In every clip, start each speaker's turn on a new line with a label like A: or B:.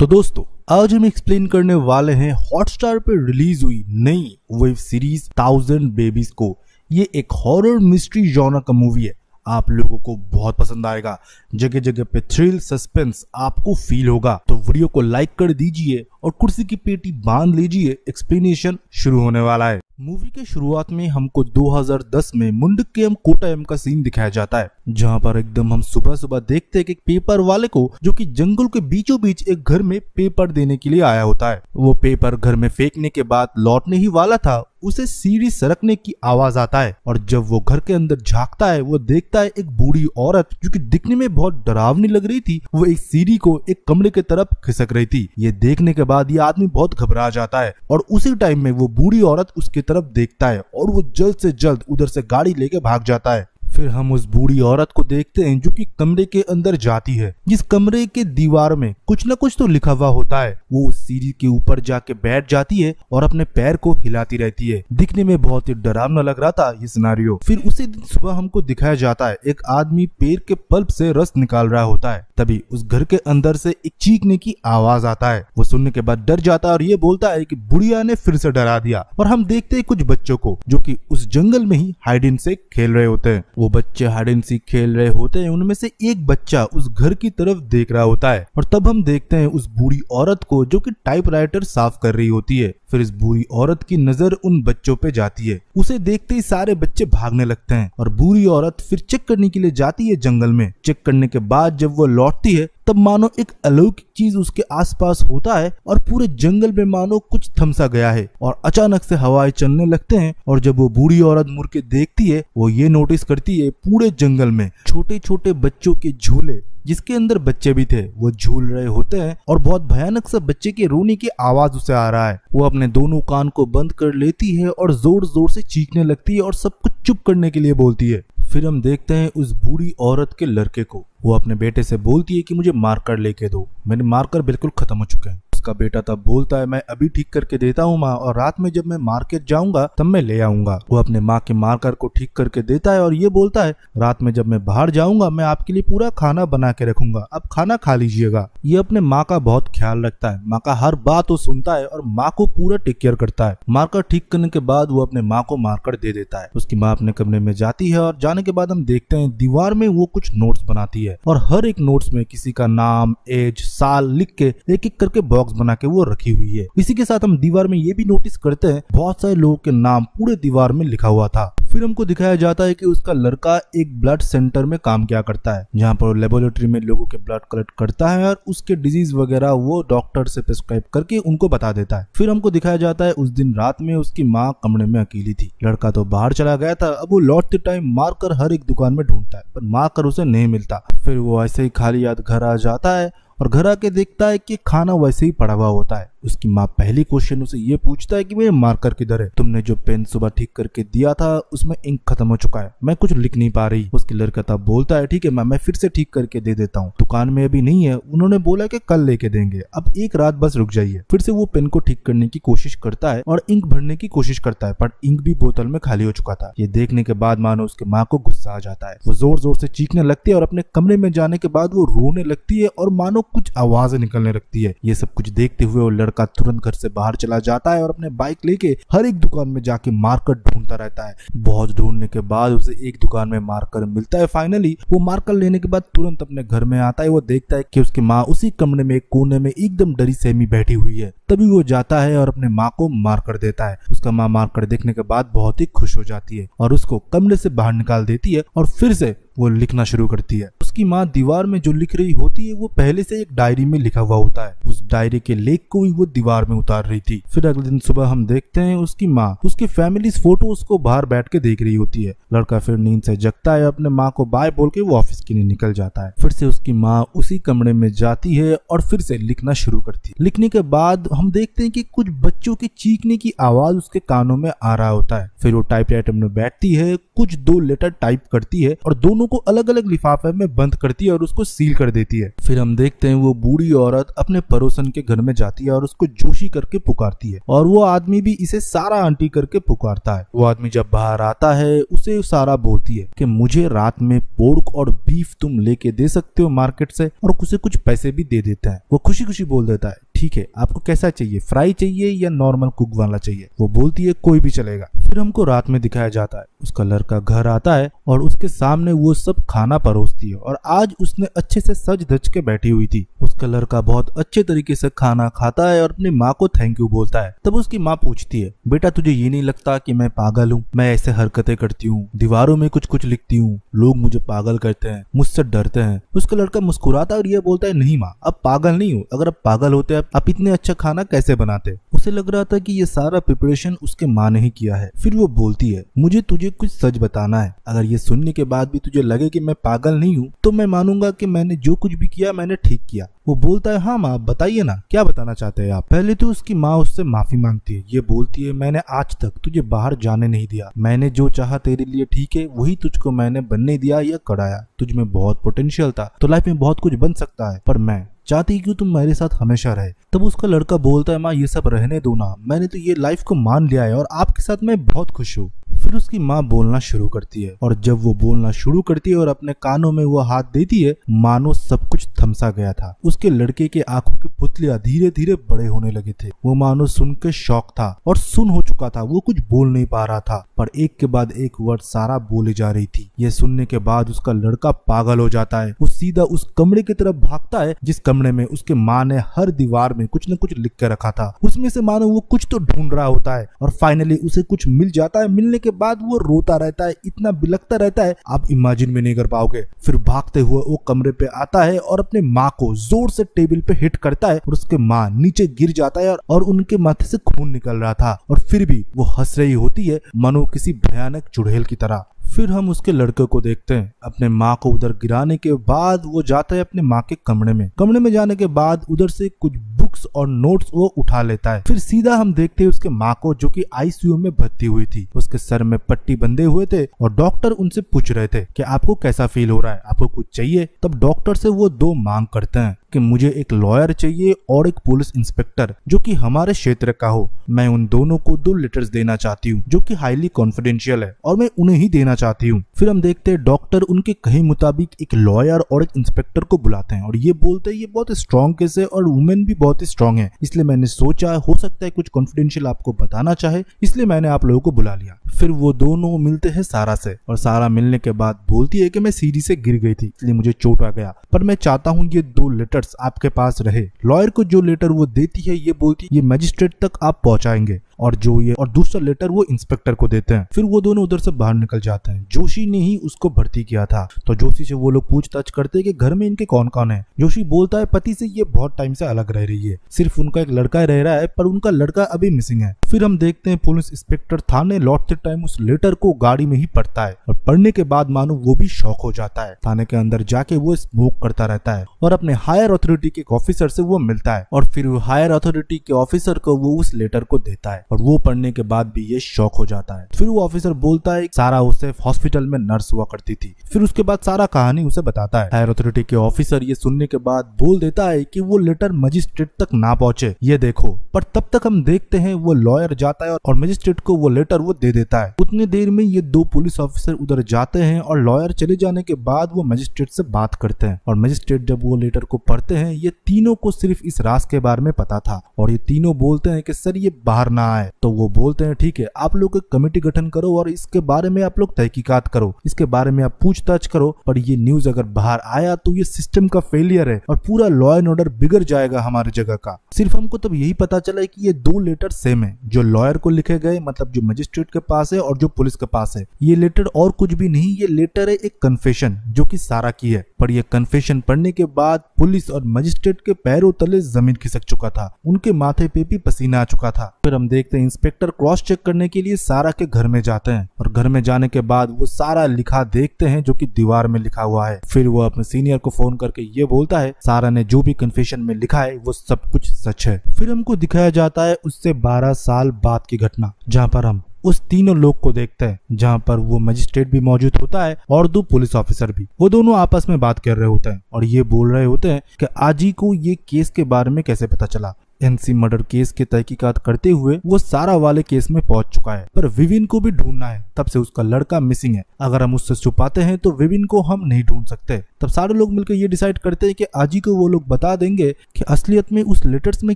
A: तो दोस्तों आज हम एक्सप्लेन करने वाले हैं हॉटस्टार पे रिलीज हुई नई वेब सीरीज 1000 बेबीज को। ये एक हॉरर मिस्ट्री जॉनर का मूवी है। आप लोगों को बहुत पसंद आएगा। जगह जगह पे थ्रिल सस्पेंस आपको फील होगा। तो वीडियो को लाइक कर दीजिए और कुर्सी की पेटी बांध लीजिए। एक्सप्लेनेशन शुरू होने वाला है। मूवी के शुरुआत में हमको 2010 में मुंडक्कयम कोट्टायम का सीन दिखाया जाता है, जहां पर एकदम हम सुबह सुबह देखते हैं कि पेपर वाले को जो कि जंगल के बीचों बीच एक घर में पेपर देने के लिए आया होता है। वो पेपर घर में फेंकने के बाद लौटने ही वाला था, उसे सीढ़ी सरकने की आवाज आता है और जब वो घर के अंदर झांकता है वो देखता है एक बूढ़ी औरत जो कि दिखने में बहुत डरावनी लग रही थी, वो एक सीढ़ी को एक कमरे की तरफ खिसक रही थी। ये देखने के बाद ये आदमी बहुत घबरा जाता है और उसी टाइम में वो बूढ़ी औरत उसकी तरफ देखता है और वो जल्द से जल्द उधर से गाड़ी लेके भाग जाता है। फिर हम उस बूढ़ी औरत को देखते हैं जो कि कमरे के अंदर जाती है। जिस कमरे के दीवार में कुछ न कुछ तो लिखा हुआ होता है, वो उस सीढ़ी के ऊपर जाके बैठ जाती है और अपने पैर को हिलाती रहती है। दिखने में बहुत ही डरावना लग रहा था ये सिनेरियो। फिर उसी दिन सुबह हमको दिखाया जाता है एक आदमी पेड़ के पल्प से रस निकाल रहा होता है। तभी उस घर के अंदर से एक चीखने की आवाज आता है। वो सुनने के बाद डर जाता है और ये बोलता है कि बुढ़िया ने फिर से डरा दिया। और हम देखते हैं कुछ बच्चों को जो कि उस जंगल में ही हाइड एंड सीक खेल रहे होते हैं। वो बच्चे हाइड एंड सीक खेल रहे होते हैं, उनमें से एक बच्चा उस घर की तरफ देख रहा होता है और तब हम देखते हैं उस बूढ़ी औरत को जो कि टाइपराइटर साफ कर रही होती है। फिर इस बूढ़ी औरत की नजर उन बच्चों पे जाती है। उसे देखते ही सारे बच्चे भागने लगते हैं और बूढ़ी औरत फिर चेक करने के लिए जाती है जंगल में। चेक करने के बाद जब वो लौटती है तब मानो एक अलौकिक चीज उसके आसपास होता है और पूरे जंगल में मानो कुछ थमसा गया है और अचानक से हवाएं चलने लगते हैं। और जब वो बूढ़ी औरत मुड़ के देखती है वो ये नोटिस करती है पूरे जंगल में छोटे छोटे बच्चों के झूले, जिसके अंदर बच्चे भी थे, वो झूल रहे होते हैं और बहुत भयानक सा बच्चे के रोने की आवाज उसे आ रहा है। वो अपने दोनों कान को बंद कर लेती है और जोर जोर से चीखने लगती है और सब कुछ चुप करने के लिए बोलती है। फिर हम देखते हैं उस बूढ़ी औरत के लड़के को। वो अपने बेटे से बोलती है कि मुझे मार्कर लेके दो, मेरे मार्कर बिल्कुल खत्म हो चुके हैं। उसका बेटा तब बोलता है मैं अभी ठीक करके देता हूँ माँ, और रात में जब मैं मार्केट जाऊंगा तब मैं ले आऊंगा। वो अपने माँ के मार्कर को ठीक करके देता है और ये बोलता है रात में जब मैं बाहर जाऊंगा मैं आपके लिए पूरा खाना बना के रखूंगा, आप खाना खा लीजिएगा। ये अपने माँ का बहुत ख्याल रखता है, माँ का हर बात वो सुनता है और माँ को पूरा टेक केयर करता है। मार्कर ठीक करने के बाद वो अपने माँ को मार्कर दे देता है। उसकी माँ अपने कमरे में जाती है और जाने के बाद हम देखते हैं दीवार में वो कुछ नोट्स बनाती है और हर एक नोट्स में किसी का नाम, एज, साल लिख के एक एक करके बॉक्स बना के वो रखी हुई है। इसी के साथ हम दीवार में ये भी नोटिस करते हैं बहुत सारे लोगों के नाम पूरे दीवार में लिखा हुआ था। फिर हमको दिखाया जाता है कि उसका लड़का एक ब्लड सेंटर में काम किया करता है, जहाँ पर लेबोरेटरी में लोगों के ब्लड कलेक्ट करता है और उसके डिजीज वगैरह वो डॉक्टर से प्रिस्क्राइब करके उनको बता देता है। फिर हमको दिखाया जाता है उस दिन रात में उसकी माँ कमरे में अकेली थी। लड़का तो बाहर चला गया था। अब वो लौटते टाइम मार्कर हर एक दुकान में ढूंढता है पर मार्कर उसे नहीं मिलता। फिर वो ऐसे ही खाली याद घर आ जाता है और घर आके देखता है कि खाना वैसे ही पड़ा हुआ होता है। उसकी माँ पहली क्वेश्चन उसे ये पूछता है कि मेरे मार्कर किधर है, तुमने जो पेन सुबह ठीक करके दिया था उसमें इंक खत्म हो चुका है, मैं कुछ लिख नहीं पा रही। उसकी लड़का तब बोलता है ठीक है मैं फिर से ठीक करके दे देता हूँ, दुकान में अभी नहीं है, उन्होंने बोला कि कल लेके देंगे, अब एक रात बस रुक जाइए। फिर से वो पेन को ठीक करने की कोशिश करता है और इंक भरने की कोशिश करता है पर इंक भी बोतल में खाली हो चुका था। ये देखने के बाद मानो उसके माँ को गुस्सा आ जाता है। वो जोर जोर से चीखने लगती है और अपने कमरे में जाने के बाद वो रोने लगती है और मानो कुछ आवाजें निकलने लगती है। ये सब कुछ देखते हुए वो लड़का तुरंत घर से बाहर चला जाता है और अपने बाइक लेके हर एक दुकान में जाके मार्कर ढूंढता रहता है। बहुत ढूंढने के बाद उसे एक दुकान में मार्कर मिलता है। फाइनली वो मार्कर लेने के बाद तुरंत अपने घर में आता है। वो देखता है कि उसकी माँ उसी कमरे में एक कोने में एकदम डरी सहमी बैठी हुई है। तभी वो जाता है और अपने माँ को मार्कर देता है। उसका माँ मार्कर देखने के बाद बहुत ही खुश हो जाती है और उसको कमरे से बाहर निकाल देती है और फिर से वो लिखना शुरू करती है। उसकी माँ दीवार में जो लिख रही होती है वो पहले से एक डायरी में लिखा हुआ होता है। उस डायरी के लेख को भी वो दीवार में उतार रही थी। फिर अगले दिन सुबह हम देखते हैं उसकी माँ उसकी फैमिली फोटो उसको बाहर बैठ के देख रही होती है। लड़का फिर नींद से जगता है, अपने माँ को बाय बोल के वो ऑफिस के लिए निकल जाता है। फिर से उसकी माँ उसी कमरे में जाती है और फिर से लिखना शुरू करती है। लिखने के बाद हम देखते हैं कि कुछ बच्चों के चीखने की आवाज उसके कानों में आ रहा होता है। फिर वो टाइपराइटर में बैठती है, कुछ 2 लेटर टाइप करती है और दोनों दोनों को अलग अलग लिफाफे में बंद करती है और उसको सील कर देती है। फिर हम देखते हैं वो बूढ़ी औरत अपने पड़ोसन के घर में जाती है और उसको जोशी करके पुकारती है और वो आदमी भी इसे सारा आंटी करके पुकारता है। वो आदमी जब बाहर आता है उसे सारा बोलती है कि मुझे रात में पोर्क और बीफ तुम लेके दे सकते हो मार्केट से, और उसे कुछ पैसे भी दे देता है। वो खुशी खुशी बोल देता है ठीक है, आपको कैसा चाहिए, फ्राई चाहिए या नॉर्मल कुक वाला चाहिए? वो बोलती है कोई भी चलेगा। फिर हमको रात में दिखाया जाता है उसका लड़का घर आता है और उसके सामने वो सब खाना परोसती है और आज उसने अच्छे से सज धज के बैठी हुई थी। उसका लड़का बहुत अच्छे तरीके से खाना खाता है और अपनी माँ को थैंक यू बोलता है। तब उसकी माँ पूछती है बेटा तुझे ये नहीं लगता कि मैं पागल हूँ? मैं ऐसे हरकतें करती हूँ, दीवारों में कुछ कुछ लिखती हूँ, लोग मुझे पागल करते हैं, मुझसे डरते हैं। उसका लड़का मुस्कुराता है और ये बोलता है नहीं माँ, अब पागल नहीं हूँ, अगर अब पागल होते आप इतने अच्छा खाना कैसे बनाते? उसे लग रहा था कि ये सारा प्रिपरेशन उसके माँ ने ही किया है। फिर वो बोलती है मुझे तुझे कुछ सच बताना है, अगर ये सुनने के बाद भी तुझे लगे कि मैं पागल नहीं हूँ तो मैं मानूंगा कि मैंने जो कुछ भी किया मैंने ठीक किया। वो बोलता है हाँ माँ बताइए ना, क्या बताना चाहते हैं आप? पहले तो उसकी माँ उससे माफी मांगती है। ये बोलती है मैंने आज तक तुझे बाहर जाने नहीं दिया, मैंने जो चाहा तेरे लिए ठीक है वही तुझको मैंने बनने दिया या कराया। तुझ में बहुत पोटेंशियल था तो लाइफ में बहुत कुछ बन सकता है, पर मैं चाहती कि तुम मेरे साथ हमेशा रहे। तब उसका लड़का बोलता है माँ ये सब रहने दो ना, मैंने तो ये लाइफ को मान लिया है और आपके साथ मैं बहुत खुश हूँ। फिर उसकी माँ बोलना शुरू करती है और जब वो बोलना शुरू करती है और अपने कानों में वो हाथ देती है मानो सब कुछ थमसा गया था। उसके लड़के के आंखों की पुतलियां धीरे धीरे बड़े होने लगे थे। वो मानो सुन के शौक था और सुन हो चुका था, वो कुछ बोल नहीं पा रहा था पर एक के बाद एक वर्ड सारा बोले जा रही थी। ये सुनने के बाद उसका लड़का पागल हो जाता है। वो सीधा उस कमरे की तरफ भागता है जिस कमरे में उसके माँ ने हर दीवार में कुछ न कुछ लिख के रखा था। उसमें से मानो वो कुछ तो ढूंढ रहा होता है और फाइनली उसे कुछ मिल जाता है। मिलने के बाद वो रोता रहता है, इतना बिलखता रहता है आप इमेजिन भी नहीं कर पाओगे। फिर भागते हुए वो कमरे पे आता है और अपने माँ को जोर से टेबल पे हिट करता है और उसके माँ नीचे गिर जाता है और उनके माथे से खून निकल रहा था और फिर भी वो हंस रही होती है मानो किसी भयानक चुड़ैल की तरह। फिर हम उसके लड़के को देखते हैं। अपने माँ को उधर गिराने के बाद वो जाता है अपने माँ के कमरे में। कमरे में जाने के बाद उधर से कुछ बुक्स और नोट्स वो उठा लेता है। फिर सीधा हम देखते हैं उसके माँ को जो कि आईसीयू में भर्ती हुई थी। उसके सर में पट्टी बंधे हुए थे और डॉक्टर उनसे पूछ रहे थे कि आपको कैसा फील हो रहा है, आपको कुछ चाहिए? तब डॉक्टर से वो दो मांग करते हैं कि मुझे एक लॉयर चाहिए और एक पुलिस इंस्पेक्टर जो कि हमारे क्षेत्र का हो। मैं उन दोनों को 2 लेटर्स देना चाहती हूँ जो कि हाईली कॉन्फिडेंशियल है और मैं उन्हें ही देना चाहती हूँ। फिर हम देखते हैं डॉक्टर उनके कहे मुताबिक एक लॉयर और एक इंस्पेक्टर को बुलाते हैं और ये बोलते हैं ये बहुत स्ट्रॉन्ग केस है और वुमेन भी बहुत स्ट्रॉन्ग है, इसलिए मैंने सोचा हो सकता है कुछ कॉन्फिडेंशियल आपको बताना चाहे, इसलिए मैंने आप लोगों को बुला लिया। फिर वो दोनों मिलते हैं सारा से और सारा मिलने के बाद बोलती है कि मैं सीढ़ी से गिर गई थी इसलिए मुझे चोट आ गया, पर मैं चाहता हूँ ये 2 लेटर्स आपके पास रहे। लॉयर को जो लेटर वो देती है ये बोलती है ये मजिस्ट्रेट तक आप पहुंचाएंगे और दूसरा लेटर वो इंस्पेक्टर को देते हैं। फिर वो दोनों उधर से बाहर निकल जाते हैं। जोशी ने ही उसको भर्ती किया था तो जोशी से वो लोग पूछताछ करते हैं कि घर में इनके कौन कौन है। जोशी बोलता है पति से ये बहुत टाइम से अलग रह रही है, सिर्फ उनका एक लड़का रह रहा है पर उनका लड़का अभी मिसिंग है। फिर हम देखते हैं पुलिस इंस्पेक्टर थाने लौटते टाइम उस लेटर को गाड़ी में ही पढ़ता है और पढ़ने के बाद मानो वो भी शॉक हो जाता है। थाने के अंदर जाके वो स्मोक करता रहता है और अपने हायर अथॉरिटी के ऑफिसर से वो मिलता है और फिर हायर अथॉरिटी के ऑफिसर को वो उस लेटर को देता है और वो पढ़ने के बाद भी ये शॉक हो जाता है। फिर वो ऑफिसर बोलता है सारा उसे हॉस्पिटल में नर्स हुआ करती थी। फिर उसके बाद सारा कहानी उसे बताता है। हायर अथॉरिटी के ऑफिसर ये सुनने के बाद बोल देता है कि वो लेटर मजिस्ट्रेट तक ना पहुंचे, ये देखो। पर तब तक हम देखते हैं वो लॉयर जाता है और मजिस्ट्रेट को वो लेटर वो दे देता है। उतनी देर में ये 2 पुलिस ऑफिसर उधर जाते हैं और लॉयर चले जाने के बाद वो मजिस्ट्रेट से बात करते हैं और मजिस्ट्रेट जब वो लेटर को पढ़ते हैं ये तीनों को सिर्फ इस राज के बारे में पता था और ये तीनों बोलते हैं कि सर ये बाहर ना आए। तो वो बोलते हैं ठीक है आप लोग एक कमेटी गठन करो और इसके बारे में आप लोग तहकीकात करो, इसके बारे में आप पूछताछ करो, पर ये न्यूज अगर बाहर आया तो ये सिस्टम का फेलियर है और पूरा लॉ एंड ऑर्डर बिगड़ जाएगा हमारी जगह का। सिर्फ हमको तब यही पता चला है कि ये 2 लेटर सेम है, जो लॉयर को लिखे गए मतलब जो मजिस्ट्रेट के पास है और जो पुलिस के पास है। ये लेटर और कुछ भी नहीं, ये लेटर है एक कन्फेशन जो कि सारा की है। पर ये कन्फेशन पढ़ने के बाद पुलिस और मजिस्ट्रेट के पैरों तले जमीन खिसक चुका था, उनके माथे पे भी पसीना आ चुका था। फिर हम देखते हैं इंस्पेक्टर क्रॉस चेक करने के लिए सारा के घर में जाते हैं और घर में जाने के बाद वो सारा लिखा देखते हैं जो कि दीवार में लिखा हुआ है। फिर वो अपने सीनियर को फोन करके ये बोलता है सारा ने जो भी कन्फेशन में लिखा है वो सब कुछ सच है। फिर हमको दिखाया जाता है उससे 12 साल बाद की घटना जहाँ पर हम उस तीनों लोग को देखते हैं, जहाँ पर वो मजिस्ट्रेट भी मौजूद होता है और 2 पुलिस ऑफिसर भी। वो दोनों आपस में बात कर रहे होते हैं और ये बोल रहे होते हैं कि आजी को ये केस के बारे में कैसे पता चला। एनसी मर्डर केस के तहकीकात करते हुए वो सारा वाले केस में पहुंच चुका है, पर विविन को भी ढूंढना है। तब से उसका लड़का मिसिंग है। अगर हम उससे छुपाते हैं तो विविन को हम नहीं ढूंढ सकते। तब सारे लोग मिलकर ये डिसाइड करते हैं कि आजी को वो लोग बता देंगे कि असलियत में उस लेटर्स में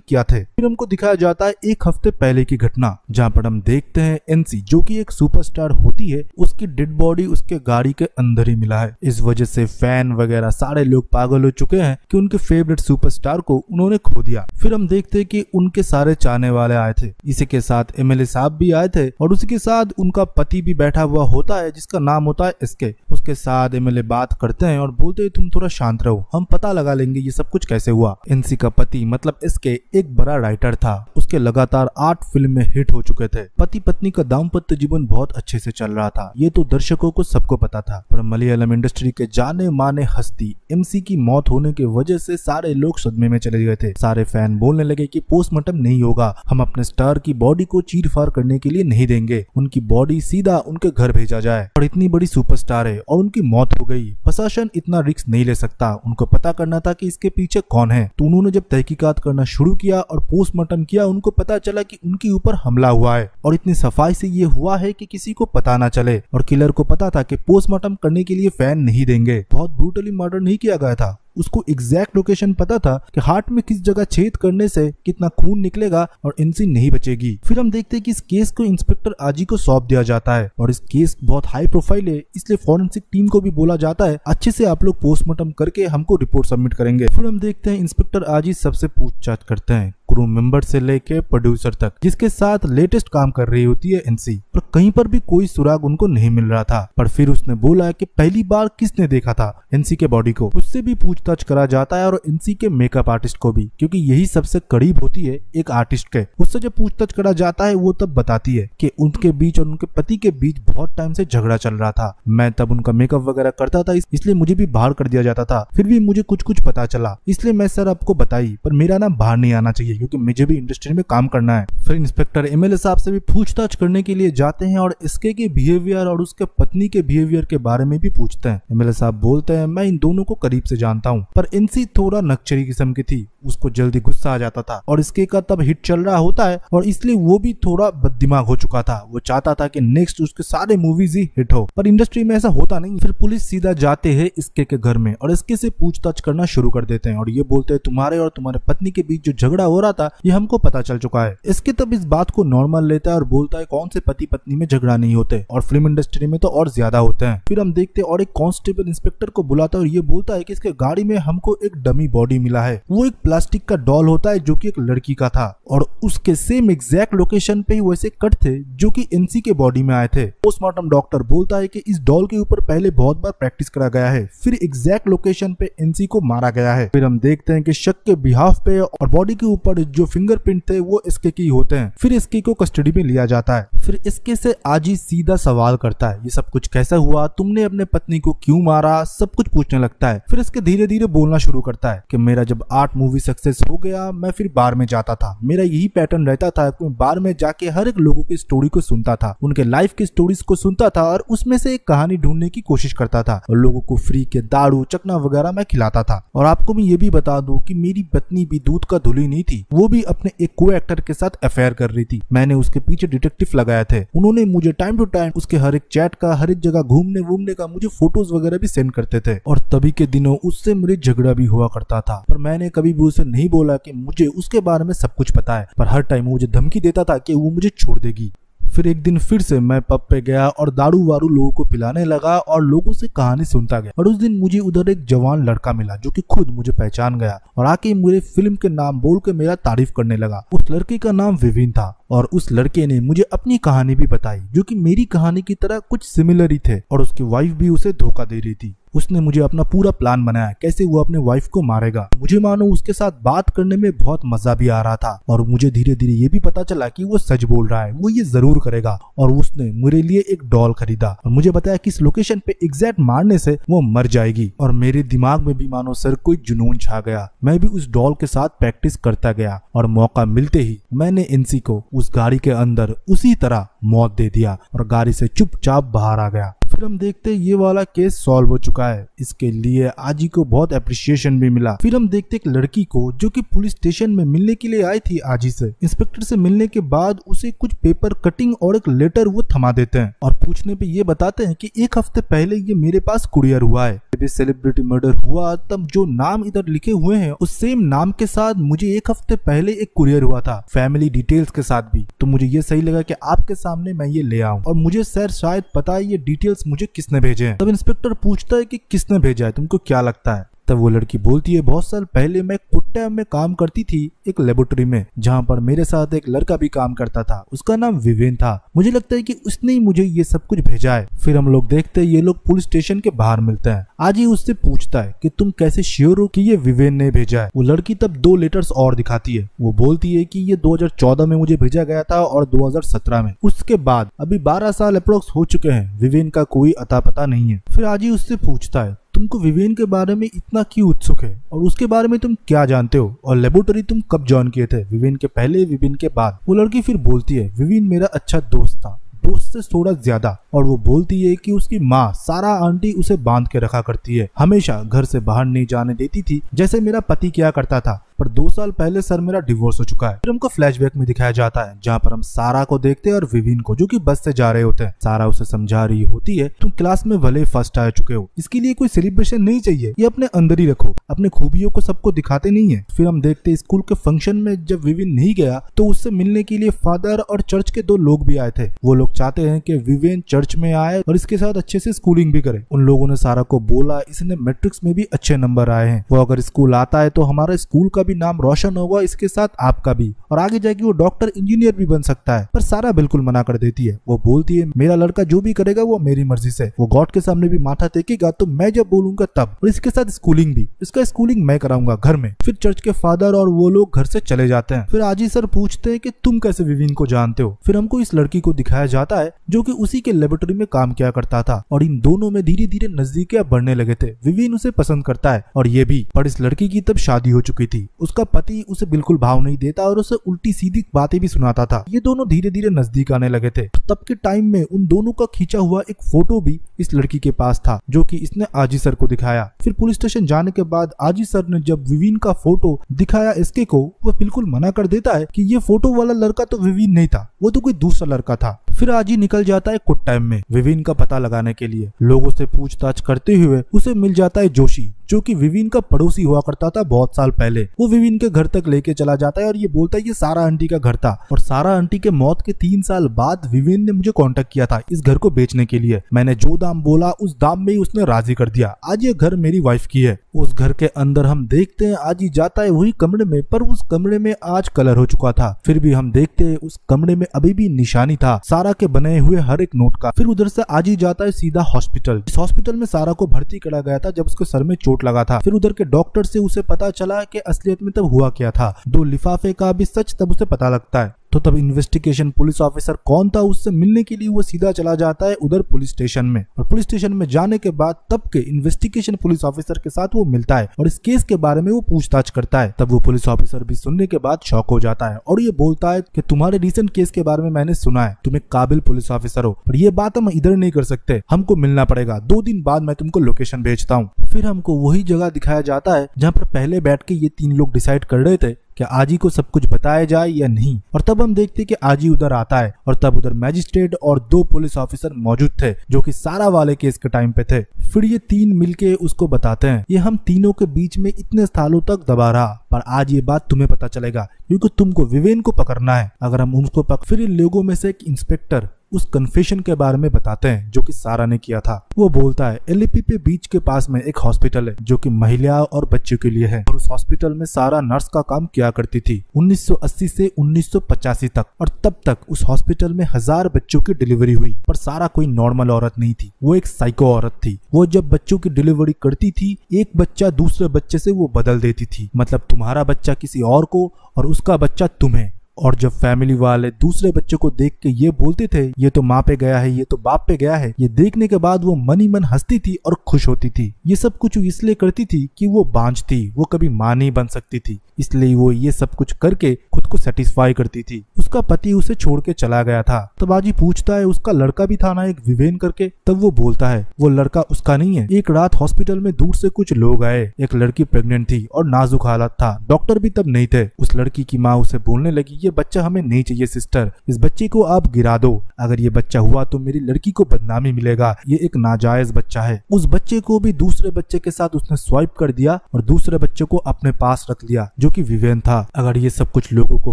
A: क्या थे। फिर हमको दिखाया जाता है 1 हफ्ते पहले की घटना, जहाँ पर हम देखते हैं एनसी, जो कि एक सुपरस्टार होती है, उसकी डेड बॉडी उसके गाड़ी के अंदर ही मिला है। इस वजह से फैन वगैरह सारे लोग पागल हो चुके हैं कि उनके फेवरेट सुपरस्टार को उन्होंने खो दिया। फिर हम देखते हैं कि उनके सारे चाहने वाले आए थे। इसी के साथ एमएलए साहब भी आए थे और उसी के साथ उनका पति भी बैठा हुआ होता है, जिसका नाम होता है एसके। उसके साथ एमएलए बात करते हैं और बोलते हैं तुम थोड़ा शांत रहो, हम पता लगा लेंगे ये सब कुछ कैसे हुआ। एनसी का पति मतलब एसके एक बड़ा राइटर था। उसके लगातार 8 फिल्म में हिट हो चुके थे। पति पत्नी का दाम्पत्य जीवन बहुत अच्छे से चल रहा था। ये तो दर्शकों को सबको पता था, पर मलयालम इंडस्ट्री के जाने माने हस्ती एमसी की मौत होने की वजह से सारे लोग सदमे में चले गए थे। सारे फैन बोलने लगे कि पोस्टमार्टम नहीं होगा, हम अपने स्टार की बॉडी को चीर फाड़ करने के लिए नहीं देंगे, उनकी बॉडी सीधा उनके घर भेजा जाए। और इतनी बड़ी सुपरस्टार है और उनकी मौत हो गई, प्रशासन इतना रिस्क नहीं ले सकता। उनको पता करना था कि इसके पीछे कौन है। तो उन्होंने जब तहकीकात करना शुरू किया और पोस्टमार्टम किया, उनको पता चला कि उनके ऊपर हमला हुआ है और इतनी सफाई से ये हुआ है कि किसी को पता ना चले। और किलर को पता था कि पोस्टमार्टम करने के लिए फैन नहीं देंगे। बहुत ब्रूटली मर्डर नहीं किया गया था। उसको एग्जैक्ट लोकेशन पता था कि हार्ट में किस जगह छेद करने से कितना खून निकलेगा और एनसी नहीं बचेगी। फिर हम देखते हैं कि इस केस को इंस्पेक्टर आजी को सौंप दिया जाता है और इस केस बहुत हाई प्रोफाइल है, इसलिए फॉरेंसिक टीम को भी बोला जाता है अच्छे से आप लोग पोस्टमार्टम करके हमको रिपोर्ट सबमिट करेंगे। फिर हम देखते हैं इंस्पेक्टर आजी सबसे पूछताछ करते हैं, क्रू मेंबर से लेके प्रोड्यूसर तक, जिसके साथ लेटेस्ट काम कर रही होती है एनसी। पर कहीं पर भी कोई सुराग उनको नहीं मिल रहा था। पर फिर उसने बोला कि पहली बार किसने देखा था एनसी के बॉडी को। उससे भी पूछताछ करा जाता है और एनसी के मेकअप आर्टिस्ट को भी, क्योंकि यही सबसे करीब होती है एक आर्टिस्ट के। उससे जब पूछताछ करा जाता है वो तब बताती है कि उनके बीच और उनके पति के बीच बहुत टाइम से झगड़ा चल रहा था। मैं तब उनका मेकअप वगैरह करता था, इसलिए मुझे भी बाहर कर दिया जाता था। फिर भी मुझे कुछ कुछ पता चला, इसलिए मैं सर आपको बताई, पर मेरा नाम बाहर नहीं आना चाहिए क्योंकि मुझे भी इंडस्ट्री में काम करना है। फिर इंस्पेक्टर एमएलए साहब से भी पूछताछ करने के लिए जाते हैं और इसके बिहेवियर और उसके पत्नी के बिहेवियर के बारे में भी पूछते हैं। एमएलए साहब बोलते हैं मैं इन दोनों को करीब से जानता हूँ, पर एनसी थोड़ा नक्चरी किस्म की थी, उसको जल्दी गुस्सा आ जाता था और इसके का तब हिट चल रहा होता है और इसलिए वो भी थोड़ा बददिमाग हो चुका था। वो चाहता था कि नेक्स्ट उसके सारे मूवीज ही हिट हो, पर इंडस्ट्री में ऐसा होता नहीं। फिर पुलिस सीधा जाते हैं इसके के घर में और इसके से पूछताछ करना शुरू कर देते हैं और ये बोलते हैं तुम्हारे और तुम्हारे पत्नी के बीच जो झगड़ा हो रहा था ये हमको पता चल चुका है। इसके तब इस बात को नॉर्मल लेता है और बोलता है कौन से पति पत्नी में झगड़ा नहीं होते, और फिल्म इंडस्ट्री में तो और ज्यादा होते हैं। फिर हम देखते हैं और एक कांस्टेबल इंस्पेक्टर को बुलाता है और ये बोलता है कि इसके गाड़ी में हमको एक डमी बॉडी मिला है। वो एक प्लास्टिक का डॉल होता है जो कि एक लड़की का था और उसके सेम एग्जैक्ट लोकेशन पे ही वैसे कट थे जो कि एनसी के बॉडी में आए थे। पोस्टमार्टम डॉक्टर बोलता है कि इस डॉल के ऊपर पहले बहुत बार प्रैक्टिस करा गया है, फिर एग्जैक्ट लोकेशन पे एनसी को मारा गया है। फिर हम देखते हैं कि शक के बिहाफ पे और बॉडी के ऊपर जो फिंगरप्रिंट थे वो इसके की होते हैं। फिर इसके को कस्टडी में लिया जाता है। फिर इसके से आजी सीधा सवाल करता है ये सब कुछ कैसा हुआ, तुमने अपने पत्नी को क्यों मारा, सब कुछ पूछने लगता है। फिर इसके धीरे धीरे बोलना शुरू करता है कि मेरा जब 8 मूवी सक्सेस हो गया मैं फिर बार में जाता था। मेरा यही पैटर्न रहता था कि मैं बार में जाके हर एक लोगों की स्टोरी को सुनता था, उनके लाइफ की स्टोरीज को सुनता था और उसमें से एक कहानी ढूंढने की कोशिश करता था और लोगों को फ्री के दारू चकना वगैरह मैं खिलाता था। और आपको मैं ये भी बता दूं कि मेरी पत्नी भी दूध का धुली नहीं थी, वो भी अपने एक को एक्टर के साथ अफेयर कर रही थी। मैंने उसके पीछे डिटेक्टिव लगाए थे, उन्होंने मुझे टाइम टू टाइम उसके हर एक चैट का, हर एक जगह घूमने वूमने का मुझे फोटोज वगैरह भी सेंड करते थे। और तभी के दिनों उससे मेरे झगड़ा भी हुआ करता था, पर मैंने कभी भी उसे नहीं बोला कि मुझे उसके बारे में सब कुछ पता है, पर हर टाइम मुझे धमकी देता था कि वो मुझे छोड़ देगी। फिर एक दिन फिर से मैं पब पे गया और दारू वारू लोगों को पिलाने लगा और लोगों से कहानी सुनता गया। और उस दिन मुझे उधर एक जवान लड़का मिला जो कि खुद मुझे पहचान गया और आके मेरे फिल्म के नाम बोल के मेरा तारीफ करने लगा। उस लड़के का नाम विविन था और उस लड़के ने मुझे अपनी कहानी भी बताई जो कि मेरी कहानी की तरह कुछ सिमिलर ही थे और उसकी वाइफ भी उसे धोखा दे रही थी। उसने मुझे अपना पूरा प्लान बनाया कैसे वो अपने वाइफ को मारेगा। मुझे मानो उसके साथ बात करने में बहुत मजा भी आ रहा था और मुझे धीरे धीरे ये भी पता चला कि वो सच बोल रहा है, वो ये जरूर करेगा। और उसने मेरे लिए एक डॉल खरीदा और मुझे बताया कि इस लोकेशन पे एग्जैक्ट मारने से वो मर जाएगी। और मेरे दिमाग में भी मानो सर कोई जुनून छा गया। मैं भी उस डॉल के साथ प्रैक्टिस करता गया और मौका मिलते ही मैंने एनसी को उस गाड़ी के अंदर उसी तरह मौत दे दिया और गाड़ी से चुपचाप बाहर आ गया। फिर हम देखते ये वाला केस सॉल्व हो चुका है। इसके लिए आजी को बहुत अप्रिशिएशन भी मिला। फिर हम देखते एक लड़की को जो कि पुलिस स्टेशन में मिलने के लिए आई थी आजी से। इंस्पेक्टर से मिलने के बाद उसे कुछ पेपर कटिंग और एक लेटर वो थमा देते हैं और पूछने पे ये बताते हैं कि एक हफ्ते पहले ये मेरे पास कुरियर हुआ है। सेलिब्रिटी मर्डर हुआ तब जो नाम इधर लिखे हुए हैं उस सेम नाम के साथ मुझे एक हफ्ते पहले एक कुरियर हुआ था, फैमिली डिटेल्स के साथ भी। तो मुझे ये सही लगा कि आपके सामने मैं ये ले आऊं और मुझे सर शायद पता है ये डिटेल्स मुझे किसने भेजे हैं। तब इंस्पेक्टर पूछता है कि किसने भेजा है, तुमको क्या लगता है? तब वो लड़की बोलती है बहुत साल पहले मैं कुट्टा में काम करती थी एक लेबोरेटरी में, जहाँ पर मेरे साथ एक लड़का भी काम करता था, उसका नाम विवेन था। मुझे लगता है कि उसने ही मुझे ये सब कुछ भेजा है। फिर हम लोग देखते हैं ये लोग पुलिस स्टेशन के बाहर मिलते हैं। आज ही उससे पूछता है कि तुम कैसे श्योर हो कि ये विवेन ने भेजा है। वो लड़की तब 2 लेटर्स और दिखाती है। वो बोलती है कि ये 2014 में मुझे भेजा गया था और 2017 में। उसके बाद अभी 12 साल अप्रोक्स हो चुके हैं, विवेन का कोई अता पता नहीं है। फिर आज ही उससे पूछता है तुमको विवेन के बारे में इतना क्यों उत्सुक है और उसके बारे में तुम क्या जानते हो और लेबोरेटरी तुम कब ज्वाइन किए थे, विवेन के पहले विवेन के बाद? वो लड़की फिर बोलती है विवेन मेरा अच्छा दोस्त था, दोस्त से थोड़ा ज्यादा। और वो बोलती है कि उसकी माँ सारा आंटी उसे बांध के रखा करती है, हमेशा घर से बाहर नहीं जाने देती थी जैसे मेरा पति किया करता था। पर 2 साल पहले सर मेरा डिवोर्स हो चुका है। फिर हमको फ्लैशबैक में दिखाया जाता है जहाँ पर हम सारा को देखते हैं और विवेन को, जो कि बस से जा रहे होते हैं। सारा उसे समझा रही होती है तुम क्लास में भले फर्स्ट आ चुके हो, इसके लिए कोई सेलिब्रेशन नहीं चाहिए, ये अपने अंदर ही रखो, अपने खूबियों को सबको दिखाते नहीं है। फिर हम देखते स्कूल के फंक्शन में जब विवेन नहीं गया तो उससे मिलने के लिए फादर और चर्च के 2 लोग भी आए थे। वो लोग चाहते हैं कि विवेन चर्च में आए और इसके साथ अच्छे से स्कूलिंग भी करे। उन लोगों ने सारा को बोला इसने मैट्रिक्स में भी अच्छे नंबर आए हैं, वो अगर स्कूल आता है तो हमारे स्कूल का भी नाम रोशन होगा, इसके साथ आपका भी, और आगे जाके वो डॉक्टर इंजीनियर भी बन सकता है। पर सारा बिल्कुल मना कर देती है। वो बोलती है मेरा लड़का जो भी करेगा वो मेरी मर्जी से, वो गॉड के सामने भी माथा टेकेगा तो मैं जब बोलूंगा तब, और इसके साथ स्कूलिंग भी, इसका स्कूलिंग मैं कराऊंगा घर में। फिर चर्च के फादर और वो लोग घर से चले जाते हैं। फिर आजी सर पूछते हैं कि तुम कैसे विवेन को जानते हो? फिर हमको इस लड़की को दिखाया जाता है जो कि उसी के लेबोरेटरी में काम किया करता था और इन दोनों में धीरे धीरे नजदीकियां बढ़ने लगे थे। विवेन उसे पसंद करता है और ये भी, पर इस लड़की की तब शादी हो चुकी थी। उसका पति उसे बिल्कुल भाव नहीं देता और उसे उल्टी सीधी बातें भी सुनाता था। ये दोनों धीरे धीरे नजदीक आने लगे थे। तब के टाइम में उन दोनों का खींचा हुआ एक फोटो भी इस लड़की के पास था जो कि इसने आजी सर को दिखाया। फिर पुलिस स्टेशन जाने के बाद आजी सर ने जब विवेन का फोटो दिखाया एसके को, वो बिल्कुल मना कर देता है कि ये फोटो वाला लड़का तो विवेन नहीं था, वो तो कोई दूसरा लड़का था। फिर आजी निकल जाता है कुछ टाइम में विवेन का पता लगाने के लिए। लोगों से पूछताछ करते हुए उसे मिल जाता है जोशी, जो कि विवेन का पड़ोसी हुआ करता था बहुत साल पहले। वो विवेन के घर तक लेके चला जाता है और ये बोलता है ये सारा आंटी का घर था और सारा आंटी के मौत के 3 साल बाद विवेन ने मुझे कांटेक्ट किया था इस घर को बेचने के लिए। मैंने जो दाम बोला उस दाम में ही उसने राजी कर दिया। आज ये घर मेरी वाइफ की है। उस घर के अंदर हम देखते हैं आजी जाता है वही कमरे में, पर उस कमरे में आज कलर हो चुका था। फिर भी हम देखते हैं उस कमरे में अभी भी निशानी था सारा के बने हुए हर एक नोट का। फिर उधर से आजी जाता है सीधा हॉस्पिटल। इस हॉस्पिटल में सारा को भर्ती करा गया था जब उसके सर में चोट लगा था। फिर उधर के डॉक्टर से उसे पता चला कि असलियत में तब हुआ क्या था। 2 लिफाफे का भी सच तब उसे पता लगता है। तो तब इन्वेस्टिगेशन पुलिस ऑफिसर कौन था उससे मिलने के लिए वो सीधा चला जाता है उधर पुलिस स्टेशन में। और पुलिस स्टेशन में जाने के बाद तब के इन्वेस्टिगेशन पुलिस ऑफिसर के साथ वो मिलता है और इस केस के बारे में वो पूछताछ करता है। तब वो पुलिस ऑफिसर भी सुनने के बाद शॉक हो जाता है और ये बोलता है कि तुम्हारे रिसेंट केस के बारे में मैंने सुना है, तुम एक काबिल पुलिस ऑफिसर हो, पर ये बात हम इधर नहीं कर सकते, हमको मिलना पड़ेगा। 2 दिन बाद मैं तुमको लोकेशन भेजता हूँ। फिर हमको वही जगह दिखाया जाता है जहाँ पर पहले बैठ के ये 3 लोग डिसाइड कर रहे थे कि आजी को सब कुछ बताया जाए या नहीं। और तब हम देखते कि आजी उधर आता है और तब उधर मैजिस्ट्रेट और 2 पुलिस ऑफिसर मौजूद थे जो कि सारा वाले केस के टाइम पे थे। फिर ये 3 मिलके उसको बताते हैं ये हम तीनों के बीच में इतने सालों तक दबा रहा, पर आज ये बात तुम्हें पता चलेगा क्योंकि तुमको विवेन को पकड़ना है। अगर हम उसको फिर इन लोगों में से एक इंस्पेक्टर उस कन्फेशन के बारे में बताते हैं जो कि सारा ने किया था। वो बोलता है एलपी पे बीच के पास में एक हॉस्पिटल है जो कि महिला और बच्चों के लिए है और उस हॉस्पिटल में सारा नर्स का काम किया करती थी 1980 से 1985 तक। और तब तक उस हॉस्पिटल में 1000 बच्चों की डिलीवरी हुई, पर सारा कोई नॉर्मल औरत नहीं थी, वो एक साइको औरत थी। वो जब बच्चों की डिलीवरी करती थी एक बच्चा दूसरे बच्चे से वो बदल देती थी, मतलब तुम्हारा बच्चा किसी और को और उसका बच्चा तुम्हें, और जब फैमिली वाले दूसरे बच्चे को देख के ये बोलते थे ये तो माँ पे गया है, ये तो बाप पे गया है, ये देखने के बाद वो मन ही मन हंसती थी और खुश होती थी। ये सब कुछ इसलिए करती थी कि वो बांझ थी, वो कभी माँ नहीं बन सकती थी, इसलिए वो ये सब कुछ करके खुद को सेटिस्फाई करती थी। उसका पति उसे छोड़ के चला गया था। तब आजी पूछता है उसका लड़का भी था ना एक विवेन करके। तब वो बोलता है वो लड़का उसका नहीं है। एक रात हॉस्पिटल में दूर से कुछ लोग आए, एक लड़की प्रेग्नेंट थी और नाजुक हालत था, डॉक्टर भी तब नहीं थे। उस लड़की की माँ उसे बोलने लगी ये बच्चा हमें नहीं चाहिए सिस्टर, इस बच्चे को आप गिरा दो, अगर ये बच्चा हुआ तो मेरी लड़की को बदनामी मिलेगा, ये एक नाजायज बच्चा है। उस बच्चे को भी दूसरे बच्चे के साथ उसने स्वाइप कर दिया और दूसरे बच्चे को अपने पास रख लिया जो कि विवेन था। अगर ये सब कुछ लोगों को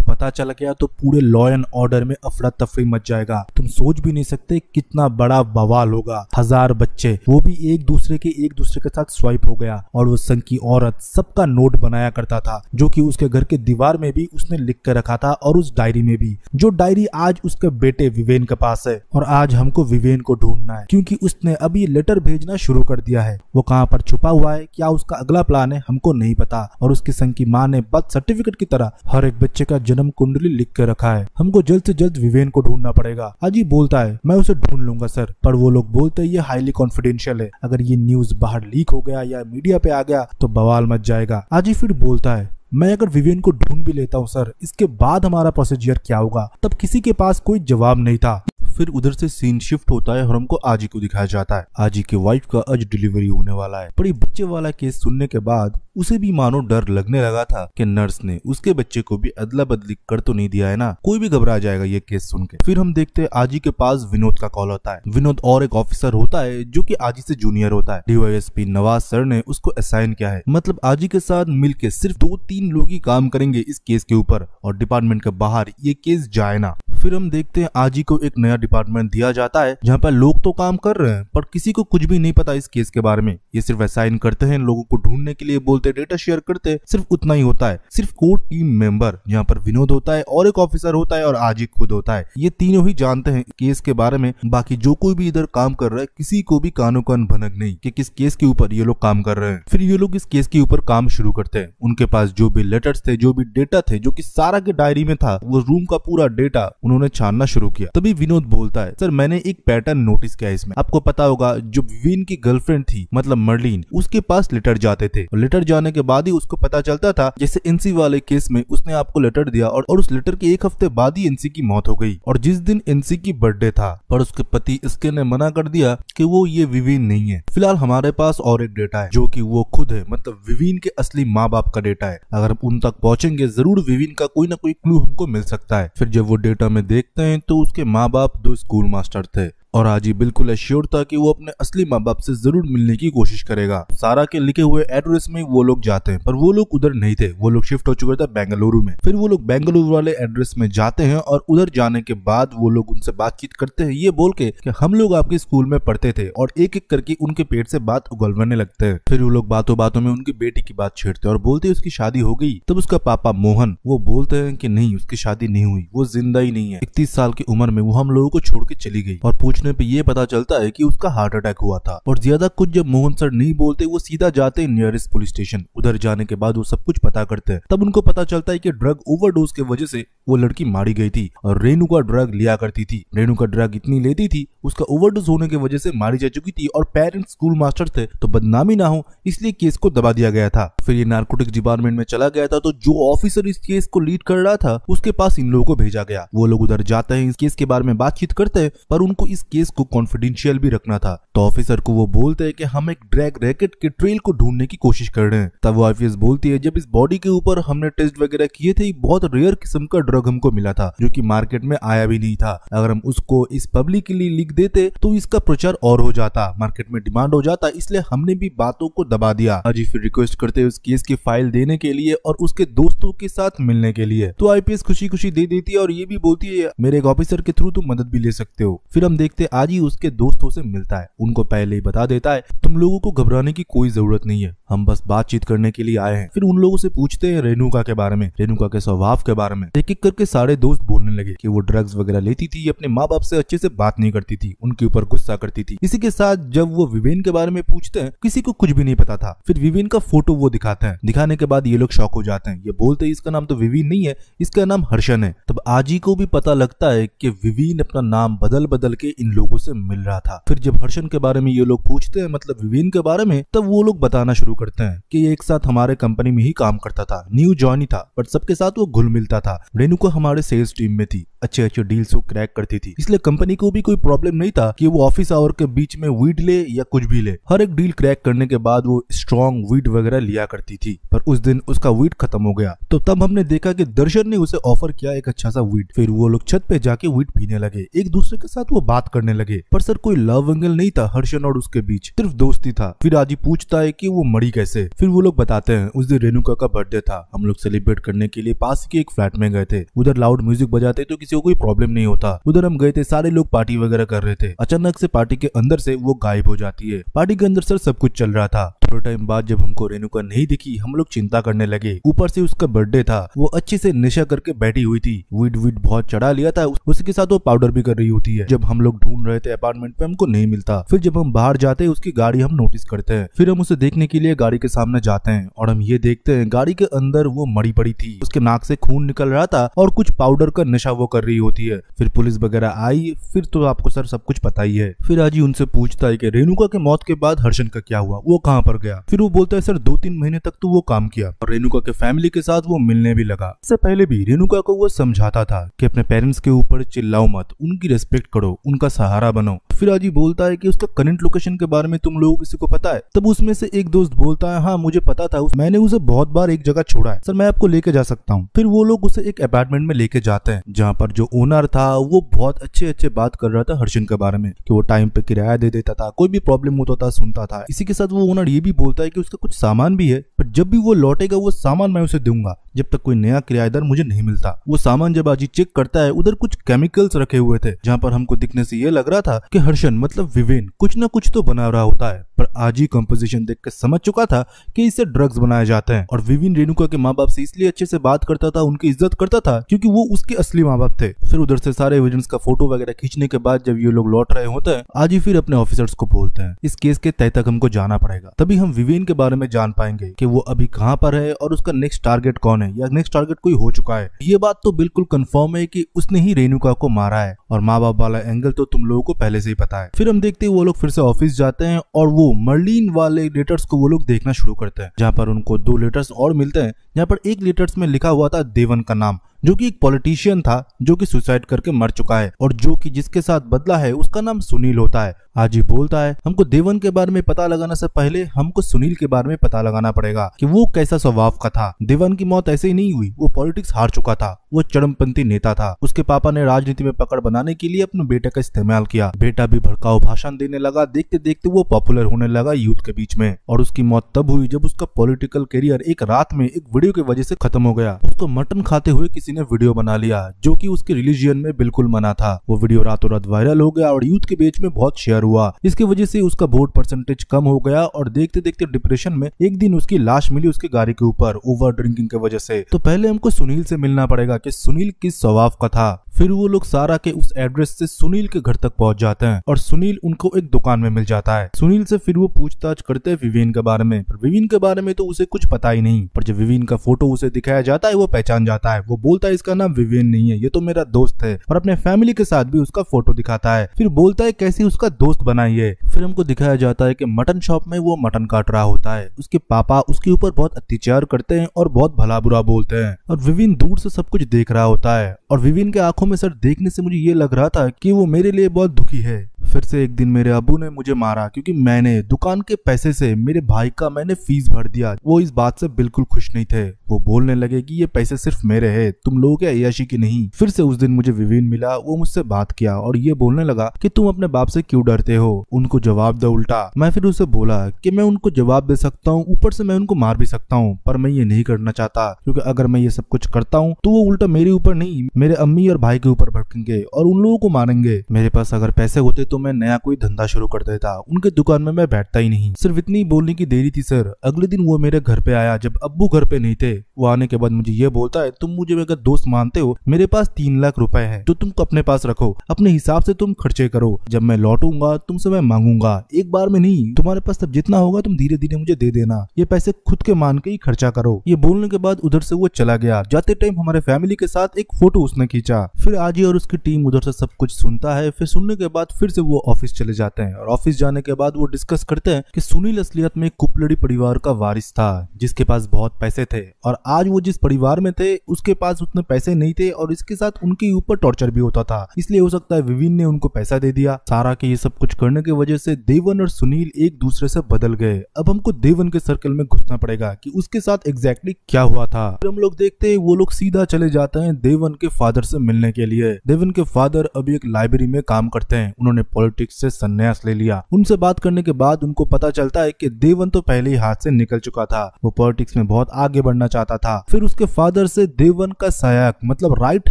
A: पता चल गया तो पूरे लॉ एंड ऑर्डर में अफरा तफरी मच जाएगा। तुम सोच भी नहीं सकते कितना बड़ा बवाल होगा। 1000 बच्चे, वो भी एक दूसरे के साथ स्वाइप हो गया। और वो संघ की औरत सबका नोट बनाया करता था जो कि उसके घर के दीवार में भी उसने लिख कर रखा था और उस डायरी में भी, जो डायरी आज उसके बेटे विवेन के पास है। और आज हमको विवेन को ढूंढना है क्योंकि उसने अभी लेटर भेजना शुरू कर दिया है। वो कहाँ पर छुपा हुआ है, क्या उसका अगला प्लान है, हमको नहीं पता। और उसके संघ की माँ ने बर्थ सर्टिफिकेट की तरह हर एक बच्चे का जन्म कुंडली लिख के रखा है। हमको जल्द से जल्द विवेन को ढूंढना पड़ेगा। आजी बोलता है मैं उसे ढूंढ लूंगा सर, पर वो लोग बोलते हैं ये हाईली कॉन्फिडेंशियल है, अगर ये न्यूज बाहर लीक हो गया या मीडिया पे आ गया तो बवाल मच जाएगा। आजी फिर बोलता है मैं अगर विवेन को ढूंढ भी लेता हूँ सर, इसके बाद हमारा प्रोसीजर क्या होगा। तब किसी के पास कोई जवाब नहीं था। फिर उधर से सीन शिफ्ट होता है और हमको आजी को दिखाया जाता है। आजी की वाइफ का आज डिलीवरी होने वाला है। पर ये बच्चे वाला केस सुनने के बाद उसे भी मानो डर लगने लगा था कि नर्स ने उसके बच्चे को भी अदला बदली कर तो नहीं दिया है ना, कोई भी घबरा जाएगा ये केस सुन के। फिर हम देखते हैं आजी के पास विनोद का कॉल होता है। विनोद और एक ऑफिसर होता है जो कि आजी से जूनियर होता है। डीवाईएसपी नवाज सर ने उसको असाइन किया है, मतलब आजी के साथ मिलके सिर्फ 2-3 लोग ही काम करेंगे इस केस के ऊपर और डिपार्टमेंट के बाहर ये केस जाए ना। फिर हम देखते हैं आजी को एक नया डिपार्टमेंट दिया जाता है जहाँ पर लोग तो काम कर रहे हैं पर किसी को कुछ भी नहीं पता इस केस के बारे में। ये सिर्फ असाइन करते हैं, लोगों को ढूंढने के लिए बोलते, डेटा शेयर करते, सिर्फ उतना ही होता है। सिर्फ कोर टीम मेंबर जहाँ पर विनोद होता है और एक ऑफिसर होता है और आजी खुद होता है, ये तीनों ही जानते हैं केस के बारे में। बाकी जो कोई भी इधर काम कर रहा है किसी को भी कानो कान भनक नहीं कि किस केस के ऊपर ये लोग काम कर रहे हैं। फिर ये लोग इस केस के ऊपर काम शुरू करते हैं। उनके पास जो भी लेटर्स थे, जो भी डेटा थे, जो कि सारा के डायरी में था, वो रूम का पूरा डेटा उन्होंने छानना शुरू किया। तभी विनोद बोलता है सर मैंने एक पैटर्न नोटिस किया इसमें। आपको पता होगा जो विवेन की गर्लफ्रेंड थी मतलब मर्लिन, उसके पास लेटर जाते थे और लेटर जाने के बाद ही उसको पता चलता था, जैसे एनसी वाले केस में उसने आपको लेटर दिया और उस लेटर के एक हफ्ते बाद ही एनसी की मौत हो गई। और जिस दिन एनसी की बर्थडे था पर उसके पति इसके ने मना कर दिया कि वो ये विवेन नहीं है। फिलहाल हमारे पास और एक डेटा है जो कि वो खुद है, मतलब विवेन के असली माँ बाप का डेटा है। अगर हम उन तक पहुंचेंगे जरूर विवेन का कोई ना कोई क्लू हमको मिल सकता है। फिर जब वो डेटा में देखते हैं तो उसके माँ बाप 2 स्कूल मास्टर थे और आजी बिल्कुल एश्योर था कि वो अपने असली माँ बाप से जरूर मिलने की कोशिश करेगा। सारा के लिखे हुए एड्रेस में वो लोग जाते हैं पर वो लोग उधर नहीं थे, वो लोग शिफ्ट हो चुके थे बेंगलुरु में। फिर वो लोग बेंगलुरु वाले एड्रेस में जाते हैं और उधर जाने के बाद वो लोग उनसे बातचीत करते हैं ये बोल के कि हम लोग आपके स्कूल में पढ़ते थे और एक एक करके उनके पेट से बात उगलवाने लगते हैं। फिर वो लोग बातों बातों में उनकी बेटी की बात छेड़ते हैं और बोलते हैं उसकी शादी हो गई। तब उसका पापा मोहन वो बोलते हैं कि नहीं उसकी शादी नहीं हुई, वो जिंदा ही नहीं है। 31 साल की उम्र में वो हम लोगों को छोड़ के चली गई। और पूछने पे ये पता चलता है कि उसका हार्ट अटैक हुआ था। और ज्यादा कुछ जब मोहन सर नहीं बोलते वो सीधा जाते हैं नियरेस्ट पुलिस स्टेशन। उधर जाने के बाद वो सब कुछ पता करते हैं। तब उनको पता चलता है कि ड्रग ओवरडोज के वजह से वो लड़की मारी गई थी और रेनू का ड्रग लिया करती थी। रेनू का ड्रग इतनी लेती थी उसका ओवरडोज होने की वजह से मारी जा चुकी थी और पेरेंट्स स्कूल मास्टर थे तो बदनामी ना हो इसलिए केस को दबा दिया गया था। फिर ये नारकोटिक्स डिपार्टमेंट में चला गया था तो जो ऑफिसर इस केस को लीड कर रहा था उसके पास इन लोगों को भेजा गया। वो लोग उधर जाते हैं, इस केस के बारे में बातचीत करते हैं पर उनको इस केस को कॉन्फिडेंशियल भी रखना था। तो ऑफिसर को वो बोलते हैं कि हम एक ड्रग रैकेट के ट्रेल को ढूंढने की कोशिश कर रहे हैं। तब वो ऑफिस बोलती है जब इस बॉडी के ऊपर हमने टेस्ट वगैरह किए थे बहुत रेयर किस्म का ड्रग हमको मिला था जो कि मार्केट में आया भी नहीं था। अगर हम उसको इस पब्लिकली लिख देते तो इसका प्रचार और हो जाता, मार्केट में डिमांड हो जाता, इसलिए हमने भी बातों को दबा दिया। अजी फिर रिक्वेस्ट करते हैं उस केस की फाइल देने के लिए और उसके दोस्तों के साथ मिलने के लिए। तो आईपीएस खुशी खुशी दे देती है और ये भी बोलती है मेरे एक ऑफिसर के थ्रू तुम मदद भी ले सकते हो। फिर हम देखते हैं आजी उसके दोस्तों से मिलता है, उनको पहले ही बता देता है तुम लोगों को घबराने की कोई जरूरत नहीं है, हम बस बातचीत करने के लिए आए हैं। फिर उन लोगों से पूछते हैं रेणुका के बारे में, रेणुका के स्वभाव के बारे में। एक एक करके सारे दोस्त बोलने लगे कि वो ड्रग्स वगैरह लेती थी, अपने माँ बाप से अच्छे से बात नहीं करती थी, उनके ऊपर गुस्सा करती थी। इसी के साथ जब वो विवेन के बारे में पूछते हैं किसी को कुछ भी नहीं पता था। फिर विवेन का फोटो वो दिखाते हैं, दिखाने के बाद ये लोग शॉक हो जाते हैं। ये बोलते हैं इसका नाम तो विवेन नहीं है, इसका नाम हर्षन है। तब आजी को भी पता लगता है कि विवीन अपना नाम बदल बदल के इन लोगों से मिल रहा था। फिर जब हर्षन के बारे में ये लोग पूछते हैं, मतलब विवीन के बारे में, तब वो लोग बताना शुरू करते हैं कि ये एक साथ हमारे कंपनी में ही काम करता था, न्यू जॉइन ही था, बट सबके साथ वो घुल मिलता था। रेणुका हमारे सेल्स टीम में थी, अच्छे अच्छे डील्स वो क्रैक करती थी, इसलिए कंपनी को भी कोई प्रॉब्लम नहीं था कि वो ऑफिस आवर के बीच में वीड ले या कुछ भी ले। हर एक डील क्रैक करने के बाद वो स्ट्रॉन्ग वीड वगैरह लिया करती थी। पर उस दिन उसका वीड खत्म हो गया, तो तब हमने देखा कि दर्शन ने उसे ऑफर किया एक अच्छा सा वीड। फिर वो लोग छत पे जाके वीड पीने लगे, एक दूसरे के साथ वो बात करने लगे। पर सर कोई लव एंगल नहीं था हर्षन और उसके बीच, सिर्फ दोस्ती था। फिर आजी पूछता है कि वो मरी कैसे। फिर वो लोग बताते हैं उस दिन रेणुका का बर्थडे था, हम लोग सेलिब्रेट करने के लिए पास के एक फ्लैट में गए थे। उधर लाउड म्यूजिक बजाते तो किसी को कोई प्रॉब्लम नहीं होता। उधर हम गए थे, सारे लोग पार्टी वगैरह कर रहे थे। अचानक से पार्टी के अंदर से वो गायब हो जाती है। पार्टी के अंदर सर सब कुछ चल रहा था। थोड़े टाइम बाद जब हमको रेणुका नहीं दिखी, हम लोग चिंता करने लगे। ऊपर से उसका बर्थडे था, वो अच्छे से नशा करके बैठी हुई थी, वीड वीड बहुत चढ़ा लिया था, उसके साथ वो पाउडर भी कर रही होती है। जब हम लोग ढूंढ रहे थे अपार्टमेंट पे, हमको नहीं मिलता। फिर जब हम बाहर जाते हैं, उसकी गाड़ी हम नोटिस करते हैं। फिर हम उसे देखने के लिए गाड़ी के सामने जाते हैं और हम ये देखते हैं गाड़ी के अंदर वो मरी पड़ी थी, उसके नाक से खून निकल रहा था और कुछ पाउडर का नशा वो कर रही होती है। फिर पुलिस वगैरह आई। फिर तो आपको सर सब कुछ पता ही है। फिर आजी उनसे पूछता है कि रेणुका के मौत के बाद हर्षन का क्या हुआ, वो कहाँ पर गया। फिर वो बोलता है सर 2-3 महीने तक तो वो काम किया और रेणुका के फैमिली के साथ वो मिलने भी लगा। इससे पहले भी रेणुका को वो समझाता था कि अपने पेरेंट्स के ऊपर चिल्लाओ मत, उनकी रेस्पेक्ट करो, उनका सहारा बनो। फिर आजी बोलता है कि उसका करंट लोकेशन के बारे में तुम लोगों किसी को पता है। तब उसमें से एक दोस्त बोलता है हाँ मुझे पता था, मैंने उसे बहुत बार एक जगह छोड़ा है, सर मैं आपको लेके जा सकता हूँ। फिर वो लोग उसे एक अपार्टमेंट में लेके जाते हैं जहाँ पर जो ओनर था वो बहुत अच्छे बात कर रहा था हर्षन के बारे में कि वो टाइम पे किराया दे देता था, कोई भी प्रॉब्लम होता था सुनता था। इसी के साथ वो ओनर ये भी बोलता है कि उसका कुछ सामान भी है, पर जब भी वो लौटेगा वो सामान मैं उसे दूंगा जब तक कोई नया किराएदार मुझे नहीं मिलता। वो सामान जब आजी चेक करता है, उधर कुछ केमिकल्स रखे हुए थे जहाँ पर हमको दिखने से ये लग रहा था कि हर्षन मतलब विवेन कुछ न कुछ तो बना रहा होता है। पर आजी कंपोजिशन देख के समझ चुका था कि इससे ड्रग्स बनाए जाते हैं। और विवेन रेणुका के माँ बाप से इसलिए अच्छे से बात करता था, उनकी इज्जत करता था क्योंकि वो उसके असली माँ बाप थे। फिर उधर से सारे एविडेंस का फोटो वगैरह खींचने के बाद जब ये लोग लौट रहे होते हैं, आजी फिर अपने ऑफिसर्स को बोलते हैं इस केस के तह तक हमको जाना पड़ेगा, तभी हम विवेन के बारे में जान पाएंगे कि वो अभी कहाँ पर है और उसका नेक्स्ट टारगेट कौन है या नेक्स्ट टारगेट कोई हो चुका है। ये बात तो बिल्कुल कंफर्म है कि उसने ही रेणुका को मारा है और माँ बाप वाला एंगल तो तुम लोगों को पहले से ही पता है। फिर हम देखते हैं वो लोग फिर से ऑफिस जाते हैं और वो मर्लिन वाले लेटर्स को वो लोग देखना शुरू करते हैं, जहाँ पर उनको 2 लेटर्स और मिलते हैं, जहाँ पर एक लेटर्स में लिखा हुआ था देवन का नाम, जो कि एक पॉलिटिशियन था जो कि सुसाइड करके मर चुका है और जो कि जिसके साथ बदला है उसका नाम सुनील होता है। आजी बोलता है हमको देवन के बारे में पता लगाने से पहले हमको सुनील के बारे में पता लगाना पड़ेगा कि वो कैसा स्वभाव का था। देवन की मौत ऐसे ही नहीं हुई, वो पॉलिटिक्स हार चुका था, वो चरमपंथी नेता था। उसके पापा ने राजनीति में पकड़ बनाने के लिए अपने बेटे का इस्तेमाल किया, बेटा भी भड़काऊ भाषण देने लगा, देखते देखते वो पॉपुलर होने लगा यूथ के बीच में। और उसकी मौत तब हुई जब उसका पॉलिटिकल करियर एक रात में एक वीडियो की वजह से खत्म हो गया। उसको मटन खाते हुए किसी ने वीडियो बना लिया जो कि उसके रिलीजियन में बिल्कुल मना था। वो वीडियो रातों रात वायरल हो गया और यूथ के बीच में बहुत शेयर हुआ। इसकी वजह से उसका वोट परसेंटेज कम हो गया और देखते देखते डिप्रेशन में एक दिन उसकी लाश मिली उसकी गाड़ी के ऊपर ओवर ड्रिंकिंग की वजह से। तो पहले हमको सुनील से मिलना पड़ेगा कि सुनील किस स्वभाव का था। फिर वो लोग सारा के उस एड्रेस से सुनील के घर तक पहुंच जाते हैं और सुनील उनको एक दुकान में मिल जाता है। सुनील से फिर वो पूछताछ करते हैं विवेन के बारे में, पर विवेन के बारे में तो उसे कुछ पता ही नहीं। पर जब विवेन का फोटो उसे दिखाया जाता है वो पहचान जाता है। वो बोलता है इसका नाम विवेन नहीं है, ये तो मेरा दोस्त है, और अपने फैमिली के साथ भी उसका फोटो दिखाता है। फिर बोलता है कैसे उसका दोस्त बनाई है। फिर हमको दिखाया जाता है कि मटन शॉप में वो मटन काट रहा होता है, उसके पापा उसके ऊपर बहुत अत्याचार करते हैं और बहुत भला बुरा बोलते हैं और विवेन दूर से सब कुछ देख रहा होता है। और विवेन के आंखों में सर देखने से मुझे ये लग रहा था कि वो मेरे लिए बहुत दुखी है। फिर से एक दिन मेरे अब्बू ने मुझे मारा क्योंकि मैंने दुकान के पैसे से मेरे भाई का मैंने फीस भर दिया। वो इस बात से बिल्कुल खुश नहीं थे। वो बोलने लगे कि ये पैसे सिर्फ मेरे हैं, तुम लोगों के अय्याशी की नहीं। फिर से उस दिन मुझे विवेन मिला, वो मुझसे बात किया और ये बोलने लगा कि तुम अपने बाप से क्यों डरते हो, उनको जवाब दो उल्टा। मैं फिर उसे बोला कि मैं उनको जवाब दे सकता हूँ, ऊपर से मैं उनको मार भी सकता हूँ, पर मैं ये नहीं करना चाहता क्योंकि अगर मैं ये सब कुछ करता हूँ तो वो उल्टा मेरे ऊपर नहीं मेरे अम्मी और भाई भाई के ऊपर भड़केंगे और उन लोगों को मारेंगे। मेरे पास अगर पैसे होते तो मैं नया कोई धंधा शुरू कर देता, उनके दुकान में मैं बैठता ही नहीं। सिर्फ इतनी बोलने की देरी थी सर। अगले दिन वो मेरे घर पे आया जब अब्बू घर पे नहीं थे। वो आने के बाद मुझे ये बोलता है, तुम मुझे अगर दोस्त मानते हो, मेरे पास 3 लाख रुपए है जो तुम अपने पास रखो, अपने हिसाब से तुम खर्चे करो, जब मैं लौटूंगा तुमसे मैं मांगूंगा, एक बार में नहीं, तुम्हारे पास तब जितना होगा तुम धीरे धीरे मुझे दे देना, ये पैसे खुद के मान के ही खर्चा करो। ये बोलने के बाद उधर से वो चला गया। जाते टाइम हमारे फैमिली के साथ एक फोटो उसने खींचा। फिर आजी और उसकी टीम उधर से सब कुछ सुनता है। फिर सुनने के बाद फिर से वो ऑफिस चले जाते हैं और ऑफिस जाने के बाद वो डिस्कस करते हैं कि सुनील असलियत में कुपलड़ी परिवार का वारिस था जिसके पास बहुत पैसे थे, और आज वो जिस परिवार में थे उसके पास उतने पैसे नहीं थे और इसके साथ उनके ऊपर टॉर्चर भी होता था। इसलिए हो सकता है विविन ने उनको पैसा दे दिया। सारा के ये सब कुछ करने की वजह से देवन और सुनील एक दूसरे से बदल गए। अब हमको देवन के सर्कल में घुसना पड़ेगा कि उसके साथ एग्जैक्टली क्या हुआ था। फिर हम लोग देखते हैं वो लोग सीधा चले जाते हैं देवन के फादर से मिलने के लिए। देवन के फादर अभी एक लाइब्रेरी में काम करते हैं। उन्होंने पॉलिटिक्स से संन्यास ले लिया। उनसे बात करने के बाद उनको पता चलता है कि देवन तो पहले ही हाथ से निकल चुका था, वो पॉलिटिक्स में बहुत आगे बढ़ना चाहता था। फिर उसके फादर से देवन का सहायक मतलब राइट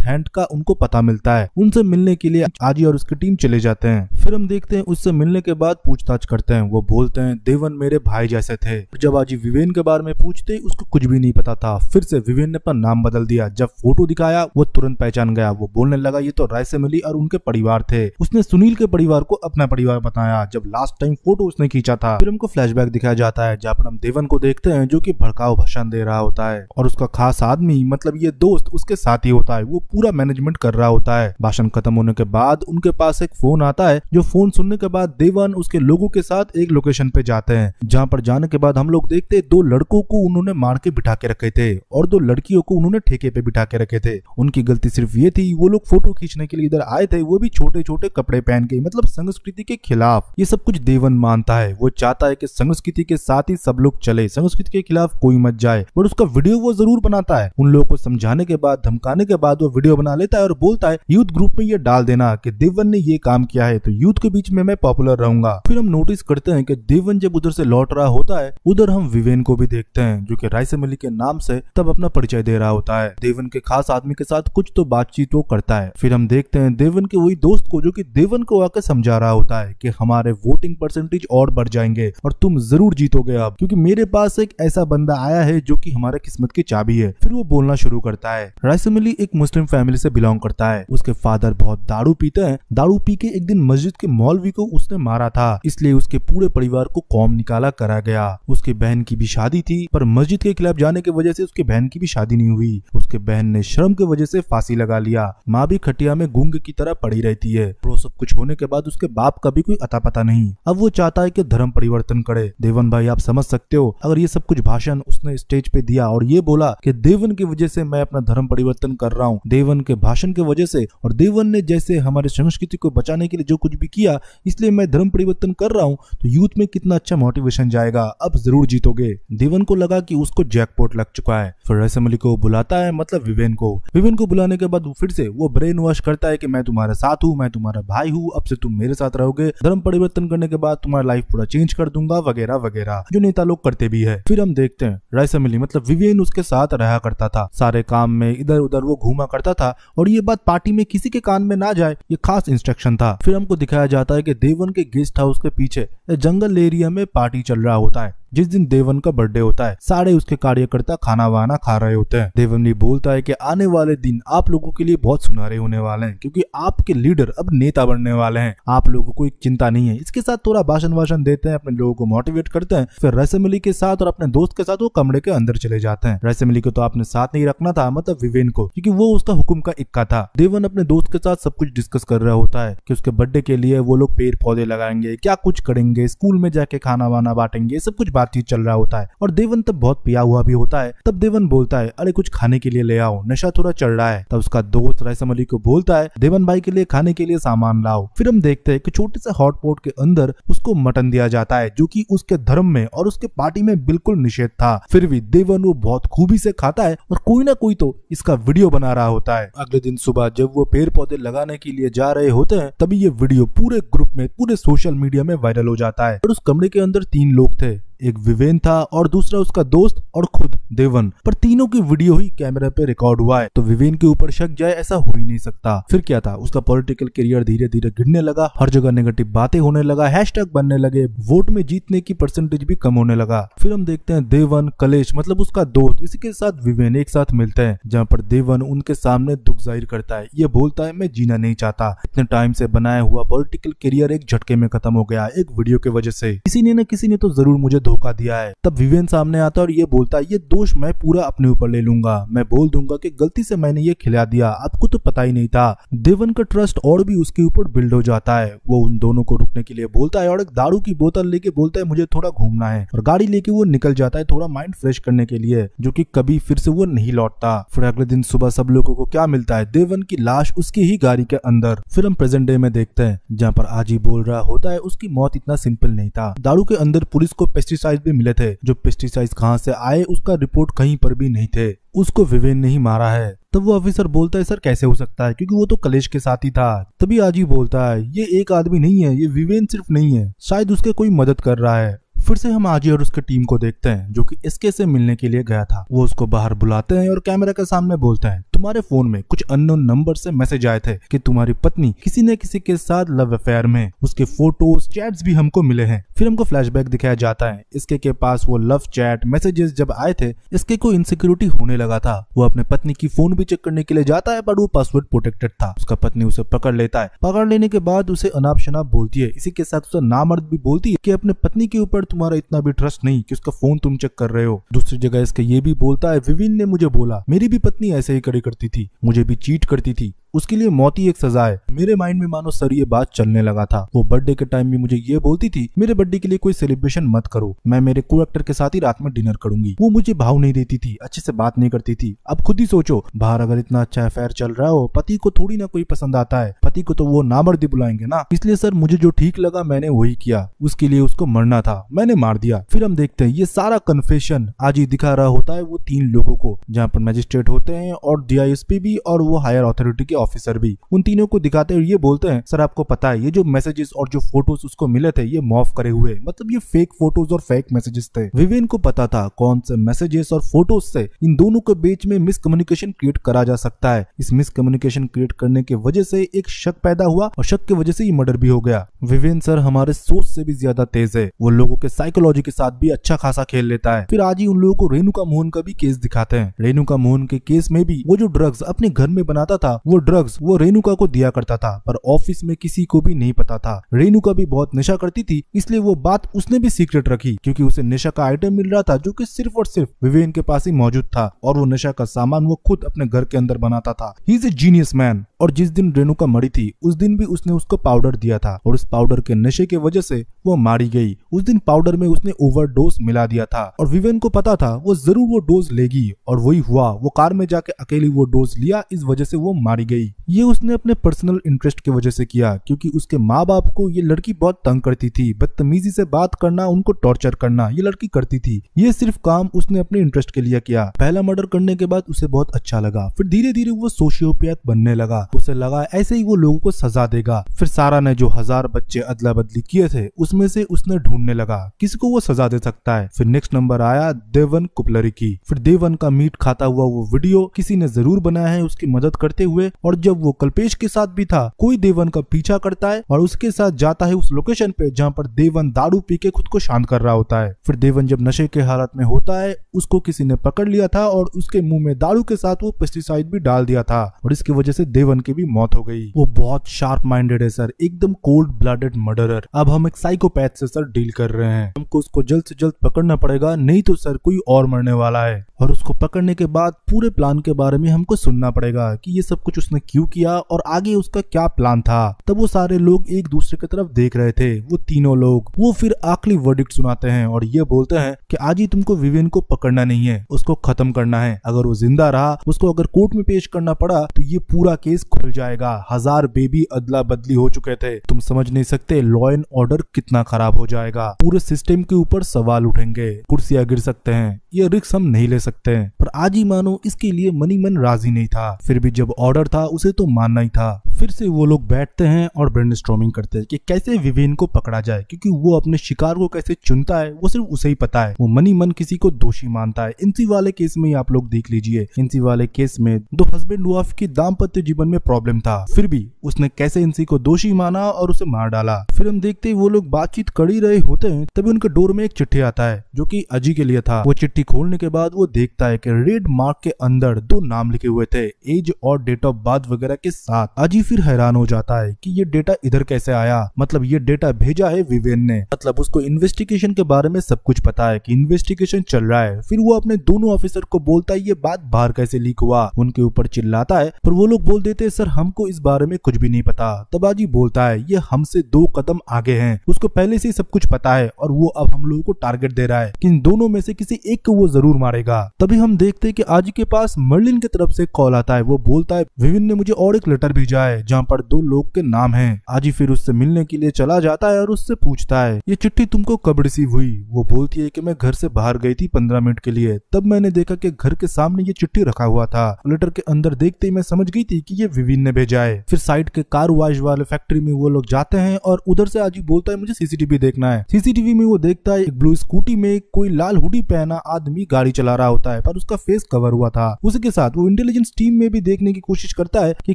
A: हैंड का उनको पता मिलता है। उनसे मिलने के लिए आजी और उसकी टीम चले जाते हैं। फिर हम देखते हैं उससे मिलने के बाद पूछताछ करते हैं। वो बोलते हैं देवन मेरे भाई जैसे थे। जब आजी विवेन के बारे में पूछते उसको कुछ भी नहीं पता था। फिर से विवेन ने अपना नाम बदल दिया। जब फोटो दिखाया वो तुरंत पहचान गया। वो बोलने लगा ये तो रायसेमिली और उनके परिवार थे। उसने सुनील के परिवार को अपना परिवार बताया जब लास्ट टाइम फोटो उसने खींचा था। फिर हमको फ्लैशबैक दिखाया जाता है जहाँ पर हम देवन को देखते हैं जो कि भड़काऊ भाषण दे रहा होता है और उसका खास आदमी मतलब ये दोस्त उसके साथ ही होता है। वो पूरा मैनेजमेंट कर रहा होता है। भाषण खत्म होने के बाद उनके पास एक फोन आता है। जो फोन सुनने के बाद देवन उसके लोगों के साथ एक लोकेशन पे जाते हैं जहाँ पर जाने के बाद हम लोग देखते 2 लड़कों को उन्होंने मार के बिठा के रखे थे और 2 लड़कियों को उन्होंने ठेके पे बिठा के रखे थे। उनकी गलती सिर्फ ये थी वो लोग फोटो खींचने के लिए इधर आए थे, वो भी छोटे छोटे कपड़े पहन के, मतलब संस्कृति के खिलाफ। ये सब कुछ देवन मानता है। वो चाहता है कि संस्कृति के साथ ही सब लोग चले, संस्कृति के खिलाफ कोई मत जाए। बट उसका वीडियो वो जरूर बनाता है। उन लोगों को समझाने के बाद धमकाने के बाद वो वीडियो बना लेता है और बोलता है यूथ ग्रुप में ये डाल देना कि देवन ने ये काम किया है तो यूथ के बीच में मैं पॉपुलर रहूंगा। फिर हम नोटिस करते हैं कि देवन जब उधर से लौट रहा होता है उधर हम विवेन को भी देखते हैं जो कि रायसेमिली के नाम से तब अपना परिचय दे रहा होता है। देवन के खास आदमी के साथ कुछ तो बातचीत वो करता है। फिर हम देखते हैं देवन के वही दोस्त को जो कि देवन को आकर समझा रहा होता है कि हमारे वोटिंग परसेंटेज और बढ़ जाएंगे और तुम जरूर जीतोगे अब, क्योंकि मेरे पास एक ऐसा बंदा आया है जो कि हमारे किस्मत की चाबी है। फिर वो बोलना शुरू करता है। रायसेमिली एक मुस्लिम फैमिली से बिलोंग करता है। उसके फादर बहुत दारू पीते हैं। दारू पी के एक दिन मस्जिद के मौलवी को उसने मारा था, इसलिए उसके पूरे परिवार को कौम निकाला करा गया। उसके बहन की भी शादी थी पर मस्जिद के खिलाफ जाने की वजह से उसके बहन की भी शादी नहीं हुई। उसके बहन ने शर्म की वजह से फांसी लगा लिया। माँ भी खटिया में गूंग की तरह पड़ी रहती है। वो सब कुछ होने के बाद उसके बाप का भी कोई अता पता नहीं। अब वो चाहता है कि धर्म परिवर्तन करे। देवन भाई आप समझ सकते हो अगर ये सब कुछ भाषण उसने स्टेज पे दिया और ये बोला कि देवन की वजह से मैं अपना धर्म परिवर्तन कर रहा हूँ, देवन के भाषण की वजह से, और देवन ने जैसे हमारे संस्कृति को बचाने के लिए जो कुछ भी किया इसलिए मैं धर्म परिवर्तन कर रहा हूँ, तो यूथ में कितना अच्छा मोटिवेशन जाएगा, अब जरूर जीतोगे। देवन को लगा कि उसको जैकपॉट लग चुका है। फिर रायसेमिली को बुलाता है मतलब विवेन को बुलाने के बाद फिर से वो ब्रेन वॉश करता है कि मैं तुम्हारे साथ हूँ, मैं तुम्हारा भाई हूँ, अब से तुम मेरे साथ रहोगे, धर्म परिवर्तन करने के बाद तुम्हारा लाइफ पूरा चेंज कर दूंगा वगैरह वगैरह, जो नेता लोग करते भी है। फिर हम देखते हैं रायसेमिली मतलब विवेन उसके साथ रहा करता था। सारे काम में इधर उधर वो घूमा करता था और ये बात पार्टी में किसी के कान में ना जाए ये खास इंस्ट्रक्शन था। फिर हमको दिखाया जाता है कि देवन के गेस्ट हाउस के पीछे जंगल एरिया में पार्टी चल रहा होता है। जिस दिन देवन का बर्थडे होता है सारे उसके कार्यकर्ता खाना वाना खा रहे होते हैं। देवन ने बोलता है कि आने वाले दिन आप लोगों के लिए बहुत सुनहरे होने वाले हैं क्योंकि आपके लीडर अब नेता बनने वाले हैं, आप लोगों को एक चिंता नहीं है। इसके साथ थोड़ा भाषण देते हैं, अपने लोगों को मोटिवेट करते हैं। फिर रायसेमिली के साथ और अपने दोस्त के साथ वो कमरे के अंदर चले जाते हैं। रायसेमिली को तो आपने साथ नहीं रखना था, मतलब विवेन को, क्योंकि वो उसका हुक्म का इक्का था। देवन अपने दोस्त के साथ सब कुछ डिस्कस कर रहा होता है कि उसके बर्थडे के लिए वो लोग पेड़ पौधे लगाएंगे, क्या कुछ करेंगे, स्कूल में जाके खाना वाना बांटेंगे, सब कुछ बातचीत चल रहा होता है। और देवन तब बहुत पिया हुआ भी होता है। तब देवन बोलता है अरे कुछ खाने के लिए ले आओ, नशा थोड़ा चढ़ रहा है। तब उसका दोस्त रायसेमिली को बोलता है देवन भाई के लिए खाने के लिए सामान लाओ। फिर हम देखते हैं कि छोटे से हॉट पॉट के अंदर उसको मटन दिया जाता है जो कि उसके धर्म में और उसके पार्टी में बिल्कुल निषेध था। फिर भी देवन वो बहुत खूबी से खाता है और कोई ना कोई तो इसका वीडियो बना रहा होता है। अगले दिन सुबह जब वो पेड़ पौधे लगाने के लिए जा रहे होते हैं तभी ये वीडियो पूरे ग्रुप में पूरे सोशल मीडिया में वायरल हो जाता है। और उस कमरे के अंदर 3 लोग थे। एक विवेन था और दूसरा उसका दोस्त और खुद देवन, पर तीनों की वीडियो ही कैमरा पे रिकॉर्ड हुआ है, तो विवेन के ऊपर शक जाए ऐसा हो ही नहीं सकता। फिर क्या था, उसका पॉलिटिकल करियर धीरे धीरे गिरने लगा, हर जगह नेगेटिव बातें होने लगा, हैशटैग बनने लगे, वोट में जीतने की परसेंटेज भी कम होने लगा। फिर हम देखते हैं देवन कलेश मतलब उसका दोस्त, इसी के साथ विवेन एक साथ मिलते हैं, जहाँ पर देवन उनके सामने दुख जाहिर करता है। ये बोलता है मैं जीना नहीं चाहता, इतने टाइम से बनाया हुआ पॉलिटिकल करियर एक झटके में खत्म हो गया एक वीडियो की वजह से, किसी ने न किसी ने तो जरूर मुझे धोखा दिया है। तब विवेन सामने आता है और ये बोलता है ये दोष मैं पूरा अपने ऊपर ले लूंगा, मैं बोल दूंगा कि गलती से मैंने ये खिला दिया, आपको तो पता ही नहीं था। देवन का ट्रस्ट और भी उसके ऊपर बिल्ड हो जाता है। वो उन दोनों को रुकने के लिए बोलता है और एक दारू की बोतल लेके बोलता है मुझे थोड़ा घूमना है, और गाड़ी लेके वो निकल जाता है थोड़ा माइंड फ्रेश करने के लिए, जो कि कभी फिर से वो नहीं लौटता। फिर अगले दिन सुबह सब लोगों को क्या मिलता है, देवन की लाश उसकी ही गाड़ी के अंदर। फिर हम प्रेजेंट डे में देखते हैं जहाँ पर आजी बोल रहा होता है उसकी मौत इतना सिंपल नहीं था, दारू के अंदर पुलिस को पेस्टिसाइड भी मिले थे, जो पेस्टिसाइड कहाँ से आए उसका रिपोर्ट कहीं पर भी नहीं थे, उसको विवेन ने ही मारा है। तब वो ऑफिसर बोलता है सर कैसे हो सकता है, क्योंकि वो तो कलेश के साथ ही था। तभी आजी बोलता है ये एक आदमी नहीं है, ये विवेन सिर्फ नहीं है, शायद उसके कोई मदद कर रहा है। फिर से हम आजी और उसके टीम को देखते हैं जो कि एसके से मिलने के लिए गया था। वो उसको बाहर बुलाते हैं और कैमरा के सामने बोलते हैं तुम्हारे फोन में कुछ अननोन नंबर से मैसेज आए थे कि तुम्हारी पत्नी किसी न किसी के साथ लव अफेयर में, उसके फोटोज चैट्स भी हमको मिले हैं। फिर हमको फ्लैशबैक दिखाया जाता है, इसके के पास वो लव चैट मैसेजेस जब आए थे इसके को इनसिक्योरिटी होने लगा था। वो अपने पत्नी की फोन भी चेक करने के लिए जाता है पर वो पासवर्ड प्रोटेक्टेड था। उसका पत्नी उसे पकड़ लेता है, पकड़ लेने के बाद उसे अनाप शनाप बोलती है, इसी के साथ उसे नामर्द भी बोलती है कि अपने पत्नी के ऊपर तुम्हारा इतना भी ट्रस्ट नहीं कि उसका फोन तुम चेक कर रहे हो। दूसरी जगह इसके ये भी बोलता है विवेन ने मुझे बोला मेरी भी पत्नी ऐसे ही करी करती थी, मुझे भी चीट करती थी, उसके लिए मौत ही एक सजा है। मेरे माइंड में मानो सर ये बात चलने लगा था। वो बर्थडे के टाइम भी मुझे ये बोलती थी मेरे बर्थडे के लिए कोई सेलिब्रेशन मत करो, मैं मेरे को एक्टर के साथ ही रात में डिनर करूंगी। वो मुझे भाव नहीं देती थी, अच्छे से बात नहीं करती थी। अब खुद ही सोचो, बाहर अगर इतना अच्छा अफेयर चल रहा हो, पति को थोड़ी ना कोई पसंद आता है, पति को तो वो नामर्दी बुलाएंगे ना। इसलिए सर मुझे जो ठीक लगा मैंने वही किया, उसके लिए उसको मरना था, मैंने मार दिया। फिर हम देखते हैं ये सारा कन्फेशन आज ही दिखा रहा होता है वो तीन लोगों को, जहाँ पर मैजिस्ट्रेट होते हैं और डीआईएसपी भी और वो हायर अथॉरिटी के ऑफिसर भी। उन तीनों को दिखाते हुए ये बोलते हैं सर आपको पता है ये जो मैसेजेस और जो फोटोज उसको मिले थे ये मॉर्फ करे हुए, मतलब ये फेक फोटोज और फेक मैसेजेस थे। विवेन को पता था कौन से मैसेजेस और फोटोज से इन दोनों के बीच में मिसकम्युनिकेशन क्रिएट करा जा सकता है। इस मिसकम्युनिकेशन क्रिएट करने की वजह से एक शक पैदा हुआ और शक की वजह से ये मर्डर भी हो गया। विवेन सर हमारे सोच से भी ज्यादा तेज है, वो लोगों के साइकोलॉजी के साथ भी अच्छा खासा खेल लेता है। फिर आज ही उन लोगों को रेणुका मोहन का भी केस दिखाते हैं। रेणुका मोहन के केस में भी वो जो ड्रग्स अपने घर में बनाता था वो ड्रग्स वो रेणुका को दिया करता था, पर ऑफिस में किसी को भी नहीं पता था। रेणुका भी बहुत नशा करती थी, इसलिए वो बात उसने भी सीक्रेट रखी, क्योंकि उसे नशा का आइटम मिल रहा था जो कि सिर्फ और सिर्फ विवेन के पास ही मौजूद था, और वो नशा का सामान वो खुद अपने घर के अंदर बनाता था। He is a genius man. और जिस दिन रेणुका मरी थी उस दिन भी उसने उसको पाउडर दिया था, और उस पाउडर के नशे की वजह से वो मारी गई। उस दिन पाउडर में उसने ओवरडोज मिला दिया था, और विवेन को पता था वो जरूर वो डोज लेगी, और वही हुआ। वो कार में जाके अकेली वो डोज लिया, इस वजह से वो मारी गई। ये उसने अपने पर्सनल इंटरेस्ट की वजह से किया, क्योंकि उसके माँ बाप को ये लड़की बहुत तंग करती थी, बदतमीजी से बात करना, उनको टॉर्चर करना ये लड़की करती थी। ये सिर्फ काम उसने अपने इंटरेस्ट के लिए किया। पहला मर्डर करने के बाद उसे बहुत अच्छा लगा, फिर धीरे धीरे वो सोशियोपैथ बनने लगा। उसे लगा ऐसे ही वो लोगों को सजा देगा। फिर सारा ने जो 1000 बच्चे अदला बदली किए थे उसमें से उसने ढूंढने लगा किसी को वो सजा दे सकता है। फिर नेक्स्ट नंबर आया देवन कुपलरी की। फिर देवन का मीट खाता हुआ वो वीडियो किसी ने जरूर बनाया है उसकी मदद करते हुए, और जब वो कल्पेश के साथ भी था कोई देवन का पीछा करता है और उसके साथ जाता है उस लोकेशन पे जहाँ पर देवन दारू पी के खुद को शांत कर रहा होता है। फिर देवन जब नशे के हालत में होता है उसको किसी ने पकड़ लिया था और उसके मुंह में दारू के साथ वो पेस्टिसाइड भी डाल दिया था, और इसकी वजह से देवन की भी मौत हो गई। वो बहुत शार्प माइंडेड है सर, एकदम कोल्ड ब्लडेड मर्डरर। अब हम एक साइकोपैथ से सर डील कर रहे हैं, हमको उसको जल्द से जल्द पकड़ना पड़ेगा, नहीं तो सर कोई और मरने वाला है। और उसको पकड़ने के बाद पूरे प्लान के बारे में हमको सुनना पड़ेगा कि ये सब कुछ उसने क्यों किया और आगे उसका क्या प्लान था। तब वो सारे लोग एक दूसरे की तरफ देख रहे थे, वो तीनों लोग। वो फिर आखिरी वर्डिक्ट सुनाते हैं और ये बोलते हैं कि आज ही तुमको विवेन को पकड़ना नहीं है, उसको खत्म करना है। अगर वो जिंदा रहा, उसको अगर कोर्ट में पेश करना पड़ा तो ये पूरा केस खुल जाएगा। 1000 बेबी अदला बदली हो चुके थे, तुम समझ नहीं सकते लॉ एंड ऑर्डर कितना खराब हो जाएगा। पूरे सिस्टम के ऊपर सवाल उठेंगे, कुर्सियां गिर सकते हैं, ये रिस्क हम नहीं ले सकते हैं। पर आज ही मानो इसके लिए मनी मन राजी नहीं था, फिर भी जब ऑर्डर था उसे तो मानना ही था। फिर से वो लोग बैठते हैं और ब्रेनस्टॉर्मिंग करते हैं कि कैसे विवेन को पकड़ा जाए, क्योंकि वो अपने शिकार को कैसे चुनता है वो सिर्फ उसे ही पता है। वो मन ही मन किसी को दोषी मानता है। इंसी वाले केस में आप लोग देख लीजिए, इंसी वाले केस में दो हस्बैंड वाइफ के दाम्पत्य जीवन में प्रॉब्लम था, फिर भी उसने कैसे इंसी को दोषी माना और उसे मार डाला। फिर हम देखते हैं वो लोग बातचीत कर ही रहे होते हैं, तभी उनके डोर में एक चिट्ठी आता है जो कि अजी के लिए था। वो चिट्ठी खोलने के बाद वो देखता है कि रेड मार्क के अंदर दो नाम लिखे हुए थे, एज और डेट ऑफ बर्थ वगैरह के साथ। अजी फिर हैरान हो जाता है कि ये डेटा इधर कैसे आया, मतलब ये डेटा भेजा है विवेन ने, मतलब उसको इन्वेस्टिगेशन के बारे में सब कुछ पता है कि इन्वेस्टिगेशन चल रहा है। फिर वो अपने दोनों ऑफिसर को बोलता है ये बात बाहर कैसे लीक हुआ, उनके ऊपर चिल्लाता है, पर वो लोग बोल देते हैं सर हमको इस बारे में कुछ भी नहीं पता। तब अजी बोलता है ये हमसे 2 कदम आगे हैं, उसको पहले से सब कुछ पता है और वो अब हम लोगों को टारगेट दे रहा है कि इन दोनों में से किसी एक को वो जरूर मारेगा। तभी हम देखते हैं कि अजी के पास मर्लिन की तरफ से कॉल आता है। वो बोलता है विवेन ने मुझे और एक लेटर भेजा है जहाँ पर 2 लोग के नाम हैं। अजी फिर उससे मिलने के लिए चला जाता है और उससे पूछता है ये चिट्ठी तुमको कब रिसीव हुई। वो बोलती है कि मैं घर से बाहर गई थी 15 मिनट के लिए, तब मैंने देखा कि घर के सामने ये चिट्ठी रखा हुआ था। लेटर के अंदर देखते ही मैं समझ गई थी कि ये विवेन ने भेजा है। फिर साइड के कार वॉश वाले फैक्ट्री में वो लोग जाते हैं और उधर से अजी बोलता है मुझे सीसीटीवी देखना है। सीसीटीवी में वो देखता है एक ब्लू स्कूटी में कोई लाल हुडी पहना आदमी गाड़ी चला रहा होता है, पर उसका फेस कवर हुआ था। उसी के साथ वो इंटेलिजेंस टीम में भी देखने की कोशिश करता है कि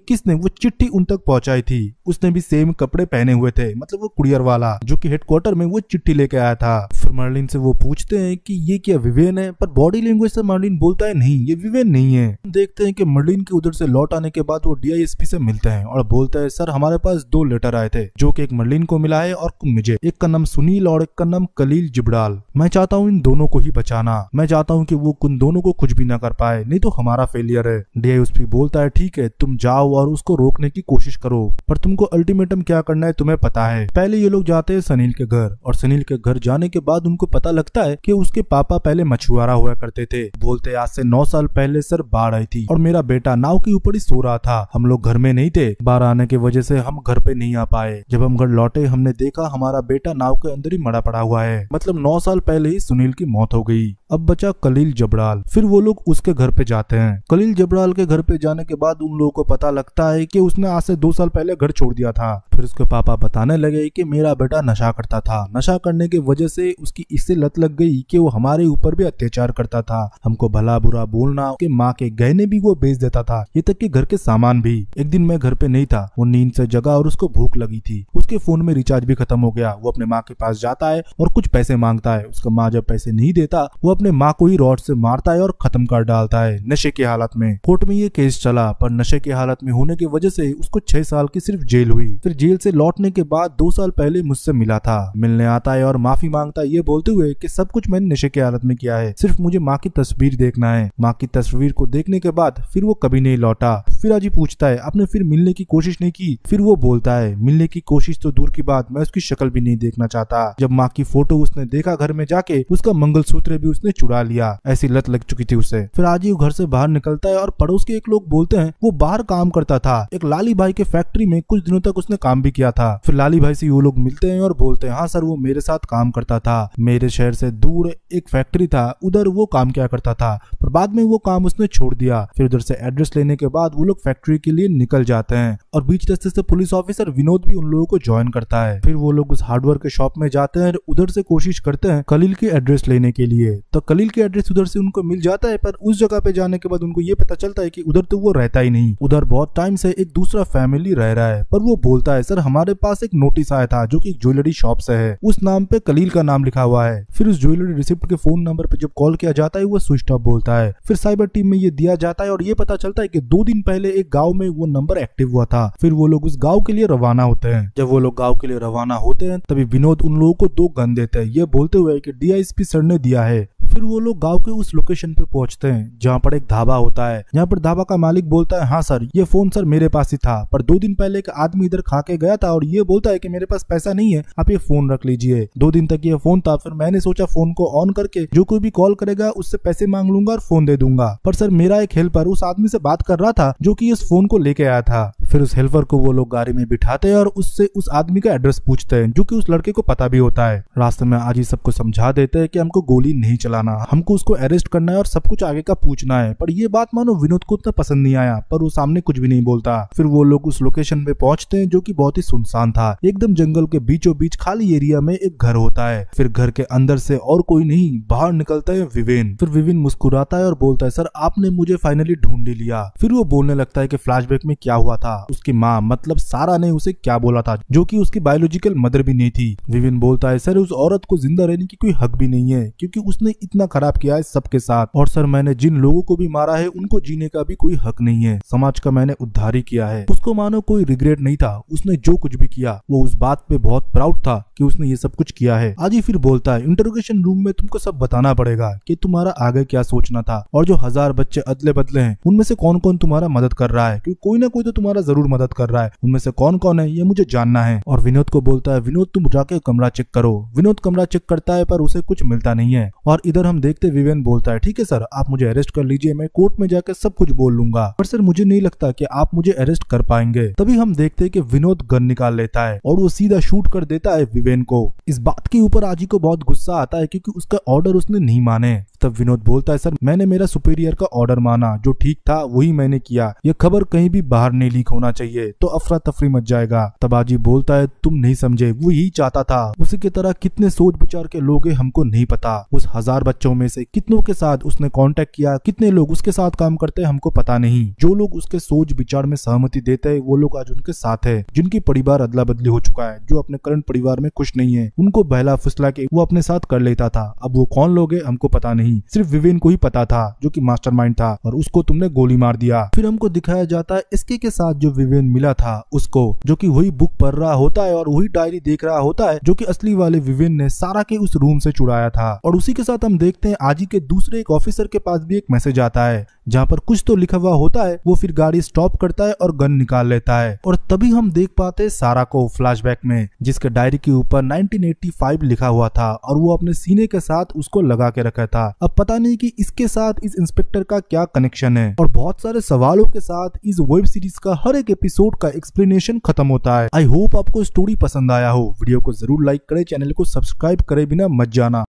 A: किसने वो चिट्ठी उन तक पहुंचाई थी। उसने भी सेम कपड़े पहने हुए थे, मतलब वो कुरियर वाला जो कि हेडक्वार्टर में वो चिट्ठी लेके आया था। फिर मर्लिन से वो पूछते हैं कि ये क्या विवेन है, पर बॉडी लैंग्वेज से मर्लिन बोलता है नहीं ये विवेन नहीं है। देखते हैं कि मर्लिन के उधर से लौट आने के बाद वो डीआईएसपी से मिलते हैं और बोलते हैं सर हमारे पास 2 लेटर आए थे जो कि एक मर्लिन को मिला है और मुझे। एक का नाम सुनील और एक का नाम कलील जिब्राल। मैं चाहता हूँ इन दोनों को ही बचाना, मैं चाहता हूँ कि वो उन दोनों को कुछ भी ना कर पाए, नहीं तो हमारा फेलियर है। डीआईएसपी बोलता है ठीक है तुम जाओ और उसको रोकने की कोशिश करो, पर तुमको अल्टीमेटम क्या करना है तुम्हें पता है। पहले ये लोग जाते हैं सनील के घर और सनील के घर जाने के बाद उनको पता लगता है कि उसके पापा पहले मछुआरा हुआ करते थे। बोलते आज से 9 साल पहले सर बाढ़ आई थी और मेरा बेटा नाव के ऊपर ही सो रहा था, हम लोग घर में नहीं थे, बाढ़ आने की वजह से हम घर पे नहीं आ पाए। जब हम घर लौटे हमने देखा हमारा बेटा नाव के अंदर ही मरा पड़ा हुआ है, मतलब 9 साल पहले ही सुनील की मौत हो गई। अब बचा कलील जबराल। फिर वो लोग उसके घर पे जाते हैं। कलील जबराल के घर पे जाने के बाद उन लोगों को पता लगता है कि उसने आज से 2 साल पहले घर छोड़ दिया था। फिर उसके पापा बताने लगे कि मेरा बेटा नशा करता था, नशा करने की वजह से उसकी इससे लत लग गई कि वो हमारे ऊपर भी अत्याचार करता था, हमको भला बुरा बोलना, कि माँ के गहने भी वो बेच देता था, ये तक कि घर के सामान भी। एक दिन मैं घर पे नहीं था, वो नींद से जगा और उसको भूख लगी थी, उसके फोन में रिचार्ज भी खत्म हो गया। वो अपने माँ के पास जाता है और कुछ पैसे मांगता है। उसका माँ जब पैसे नहीं देता वो अपने माँ को ही रॉड से मारता है और खत्म कर डालता है नशे की हालत में। कोर्ट में ये केस चला, पर नशे की हालत में होने की वजह से उसको 6 साल की सिर्फ जेल हुई। फिर जेल से लौटने के बाद 2 साल पहले मुझसे मिला था, मिलने आता है और माफी मांगता है, ये बोलते हुए कि सब कुछ मैंने नशे की हालत में किया है, सिर्फ मुझे माँ की तस्वीर देखना है। माँ की तस्वीर को देखने के बाद फिर वो कभी नहीं लौटा। फिर अजी पूछता है आपने फिर मिलने की कोशिश नहीं की। फिर वो बोलता है मिलने की कोशिश तो दूर की बात, मैं उसकी शक्ल भी नहीं देखना चाहता। जब माँ की फोटो उसने देखा घर में जाके, उसका मंगलसूत्र भी उसने चुरा लिया, ऐसी लत लग चुकी थी उसे। फिर अजी घर से बाहर निकलता है और पड़ोस के एक लोग बोलते हैं वो बाहर काम करता था, एक लाली भाई के फैक्ट्री में कुछ दिनों तक उसने काम भी किया था। फिर लाली भाई से वो लोग मिलते हैं और बोलते हैं हाँ सर वो मेरे साथ काम करता था, मेरे शहर से दूर एक फैक्ट्री था उधर वो काम किया करता था, पर बाद में वो काम उसने छोड़ दिया। फिर उधर से एड्रेस लेने के बाद वो लोग फैक्ट्री के लिए निकल जाते हैं और बीच रास्ते से पुलिस ऑफिसर विनोद भी उन लोगों को ज्वाइन करता है। फिर वो लोग उस हार्डवेयर के शॉप में जाते हैं, उधर से कोशिश करते हैं कलील के एड्रेस लेने के लिए। तो कलील के एड्रेस उधर से उनको मिल जाता है, पर उस जगह पे जाने के बाद उनको ये पता चलता है कि उधर तो वो रहता ही नहीं, उधर बहुत टाइम से एक दूसरा फैमिली रह रहा है। पर वो बोलता है सर हमारे पास एक नोटिस आया था जो कि ज्वेलरी शॉप से है, उस नाम पे कलील का नाम लिखा हुआ है। फिर उस ज्वेलरी रिसिप्ट के फोन नंबर पे जब कॉल किया जाता है वो स्विच ऑफ बोलता है। फिर साइबर टीम में ये दिया जाता है और ये पता चलता है कि 2 दिन पहले एक गांव में वो नंबर एक्टिव हुआ था। फिर वो लोग उस गांव के लिए रवाना होते हैं। जब वो लोग गांव के लिए रवाना होते हैं तभी विनोद उन लोगों को 2 गन देते हैं, ये बोलते हुए कि डीआईएसपी सर ने दिया है। फिर वो लोग गांव के उस लोकेशन पे पहुंचते हैं जहाँ पर एक ढाबा होता है। यहाँ पर ढाबा का मालिक बोलता है हाँ सर ये फोन सर मेरे पास ही था, पर 2 दिन पहले एक आदमी इधर खा के गया था और ये बोलता है कि मेरे पास पैसा नहीं है, आप ये फोन रख लीजिए। 2 दिन तक ये फोन था। फिर मैंने सोचा फोन को ऑन करके जो कोई भी कॉल करेगा उससे पैसे मांग लूंगा और फोन दे दूंगा, पर सर मेरा एक हेल्पर उस आदमी से बात कर रहा था जो कि इस फोन को लेके आया था। फिर उस हेल्पर को वो लोग गाड़ी में बिठाते हैं और उससे उस आदमी का एड्रेस पूछते हैं, जो कि उस लड़के को पता भी होता है। रास्ते में आजी सबको समझा देते हैं कि हमको गोली नहीं चलाना, हमको उसको अरेस्ट करना है और सब कुछ आगे का पूछना है। पर ये बात मानो विनोद को उतना पसंद नहीं आया, पर वो सामने कुछ भी नहीं बोलता। फिर वो लोग उस लोकेशन पे पहुंचते हैं, जो कि बहुत ही सुनसान था। एकदम जंगल के बीचों बीच खाली एरिया में एक घर होता है। फिर घर के अंदर से और कोई नहीं, बाहर निकलता है विवेन। फिर विवेन मुस्कुराता है और बोलता है, सर आपने मुझे फाइनली ढूंढ ही लिया। फिर वो बोलने लगता है कि फ्लैशबैक में क्या हुआ था, उसकी माँ मतलब सारा ने उसे क्या बोला था, जो कि उसकी बायोलॉजिकल मदर भी नहीं थी। विवेन बोलता है, सर उस औरत को जिंदा रहने की कोई हक भी नहीं है, क्योंकि उसने इतना खराब किया है सबके साथ। और सर मैंने जिन लोगों को भी मारा है उनको जीने का भी कोई हक नहीं है। समाज का मैंने उद्धार ही किया है। उसको मानो कोई रिग्रेट नहीं था। उसने जो कुछ भी किया वो उस बात पे बहुत प्राउड था कि उसने ये सब कुछ किया है। आजी फिर बोलता है, इंटरोगेशन रूम में तुमको सब बताना पड़ेगा कि तुम्हारा आगे क्या सोचना था, और जो 1000 बच्चे अदले बदले हैं उनमें से कौन कौन तुम्हारा मदद कर रहा है, क्योंकि कोई ना कोई तो तुम्हारा जरूर मदद कर रहा है। उनमें से कौन कौन है ये मुझे जानना है। और विनोद को बोलता है, विनोद तुम जाके कमरा चेक करो। विनोद कमरा चेक करता है पर उसे कुछ मिलता नहीं है। और इधर हम देखते विवेन बोलता है, ठीक है सर आप मुझे अरेस्ट कर लीजिए, मैं कोर्ट में जाकर सब कुछ बोल लूंगा, पर सर मुझे नहीं लगता कि आप मुझे अरेस्ट कर पाएंगे। तभी हम देखते हैं कि विनोद गन निकाल लेता है और वो सीधा शूट कर देता है विवेन को। इस बात के ऊपर आजी को बहुत गुस्सा आता है, क्योंकि उसका ऑर्डर उसने नहीं माने। तब विनोद बोलता है, सर मैंने मेरा सुपीरियर का ऑर्डर माना, जो ठीक था वही मैंने किया। ये खबर कहीं भी बाहर नहीं लीक होना चाहिए, तो अफरा तफरी मच जाएगा। तब आजी बोलता है, तुम नहीं समझे, वो यही चाहता था। उसी की तरह कितने सोच विचार के लोग हैं हमको नहीं पता। उस 1000 बच्चों में से कितनों के साथ उसने कांटेक्ट किया, कितने लोग उसके साथ काम करते हैं हमको पता नहीं। जो लोग उसके सोच विचार में सहमति देते हैं वो लोग आज उनके साथ है। जिनकी परिवार अदला बदली हो चुका है, जो अपने करंट परिवार में खुश नहीं है, उनको बहला फुसला के वो अपने साथ कर लेता था। अब वो कौन लोग है हमको पता नहीं, सिर्फ विवेन को ही पता था, जो कि मास्टरमाइंड था, और उसको तुमने गोली मार दिया। फिर हमको दिखाया जाता है एसके के साथ जो विवेन मिला था उसको, जो कि वही बुक पढ़ रहा होता है और वही डायरी देख रहा होता है, जो कि असली वाले विवेन ने सारा के उस रूम से चुराया था। और उसी के साथ हम देखते हैं आजी के दूसरे एक ऑफिसर के पास भी एक मैसेज आता है, जहाँ पर कुछ तो लिखा हुआ होता है। वो फिर गाड़ी स्टॉप करता है और गन निकाल लेता है। और तभी हम देख पाते हैं सारा को फ्लैशबैक में, जिसके डायरी के ऊपर 1985 लिखा हुआ था, और वो अपने सीने के साथ उसको लगा के रखा था। अब पता नहीं कि इसके साथ इस इंस्पेक्टर का क्या कनेक्शन है। और बहुत सारे सवालों के साथ इस वेब सीरीज का हर एक एपिसोड का एक्सप्लेनेशन खत्म होता है। आई होप आपको स्टोरी पसंद आया हो। वीडियो को जरूर लाइक करें, चैनल को सब्सक्राइब करे बिना मत जाना।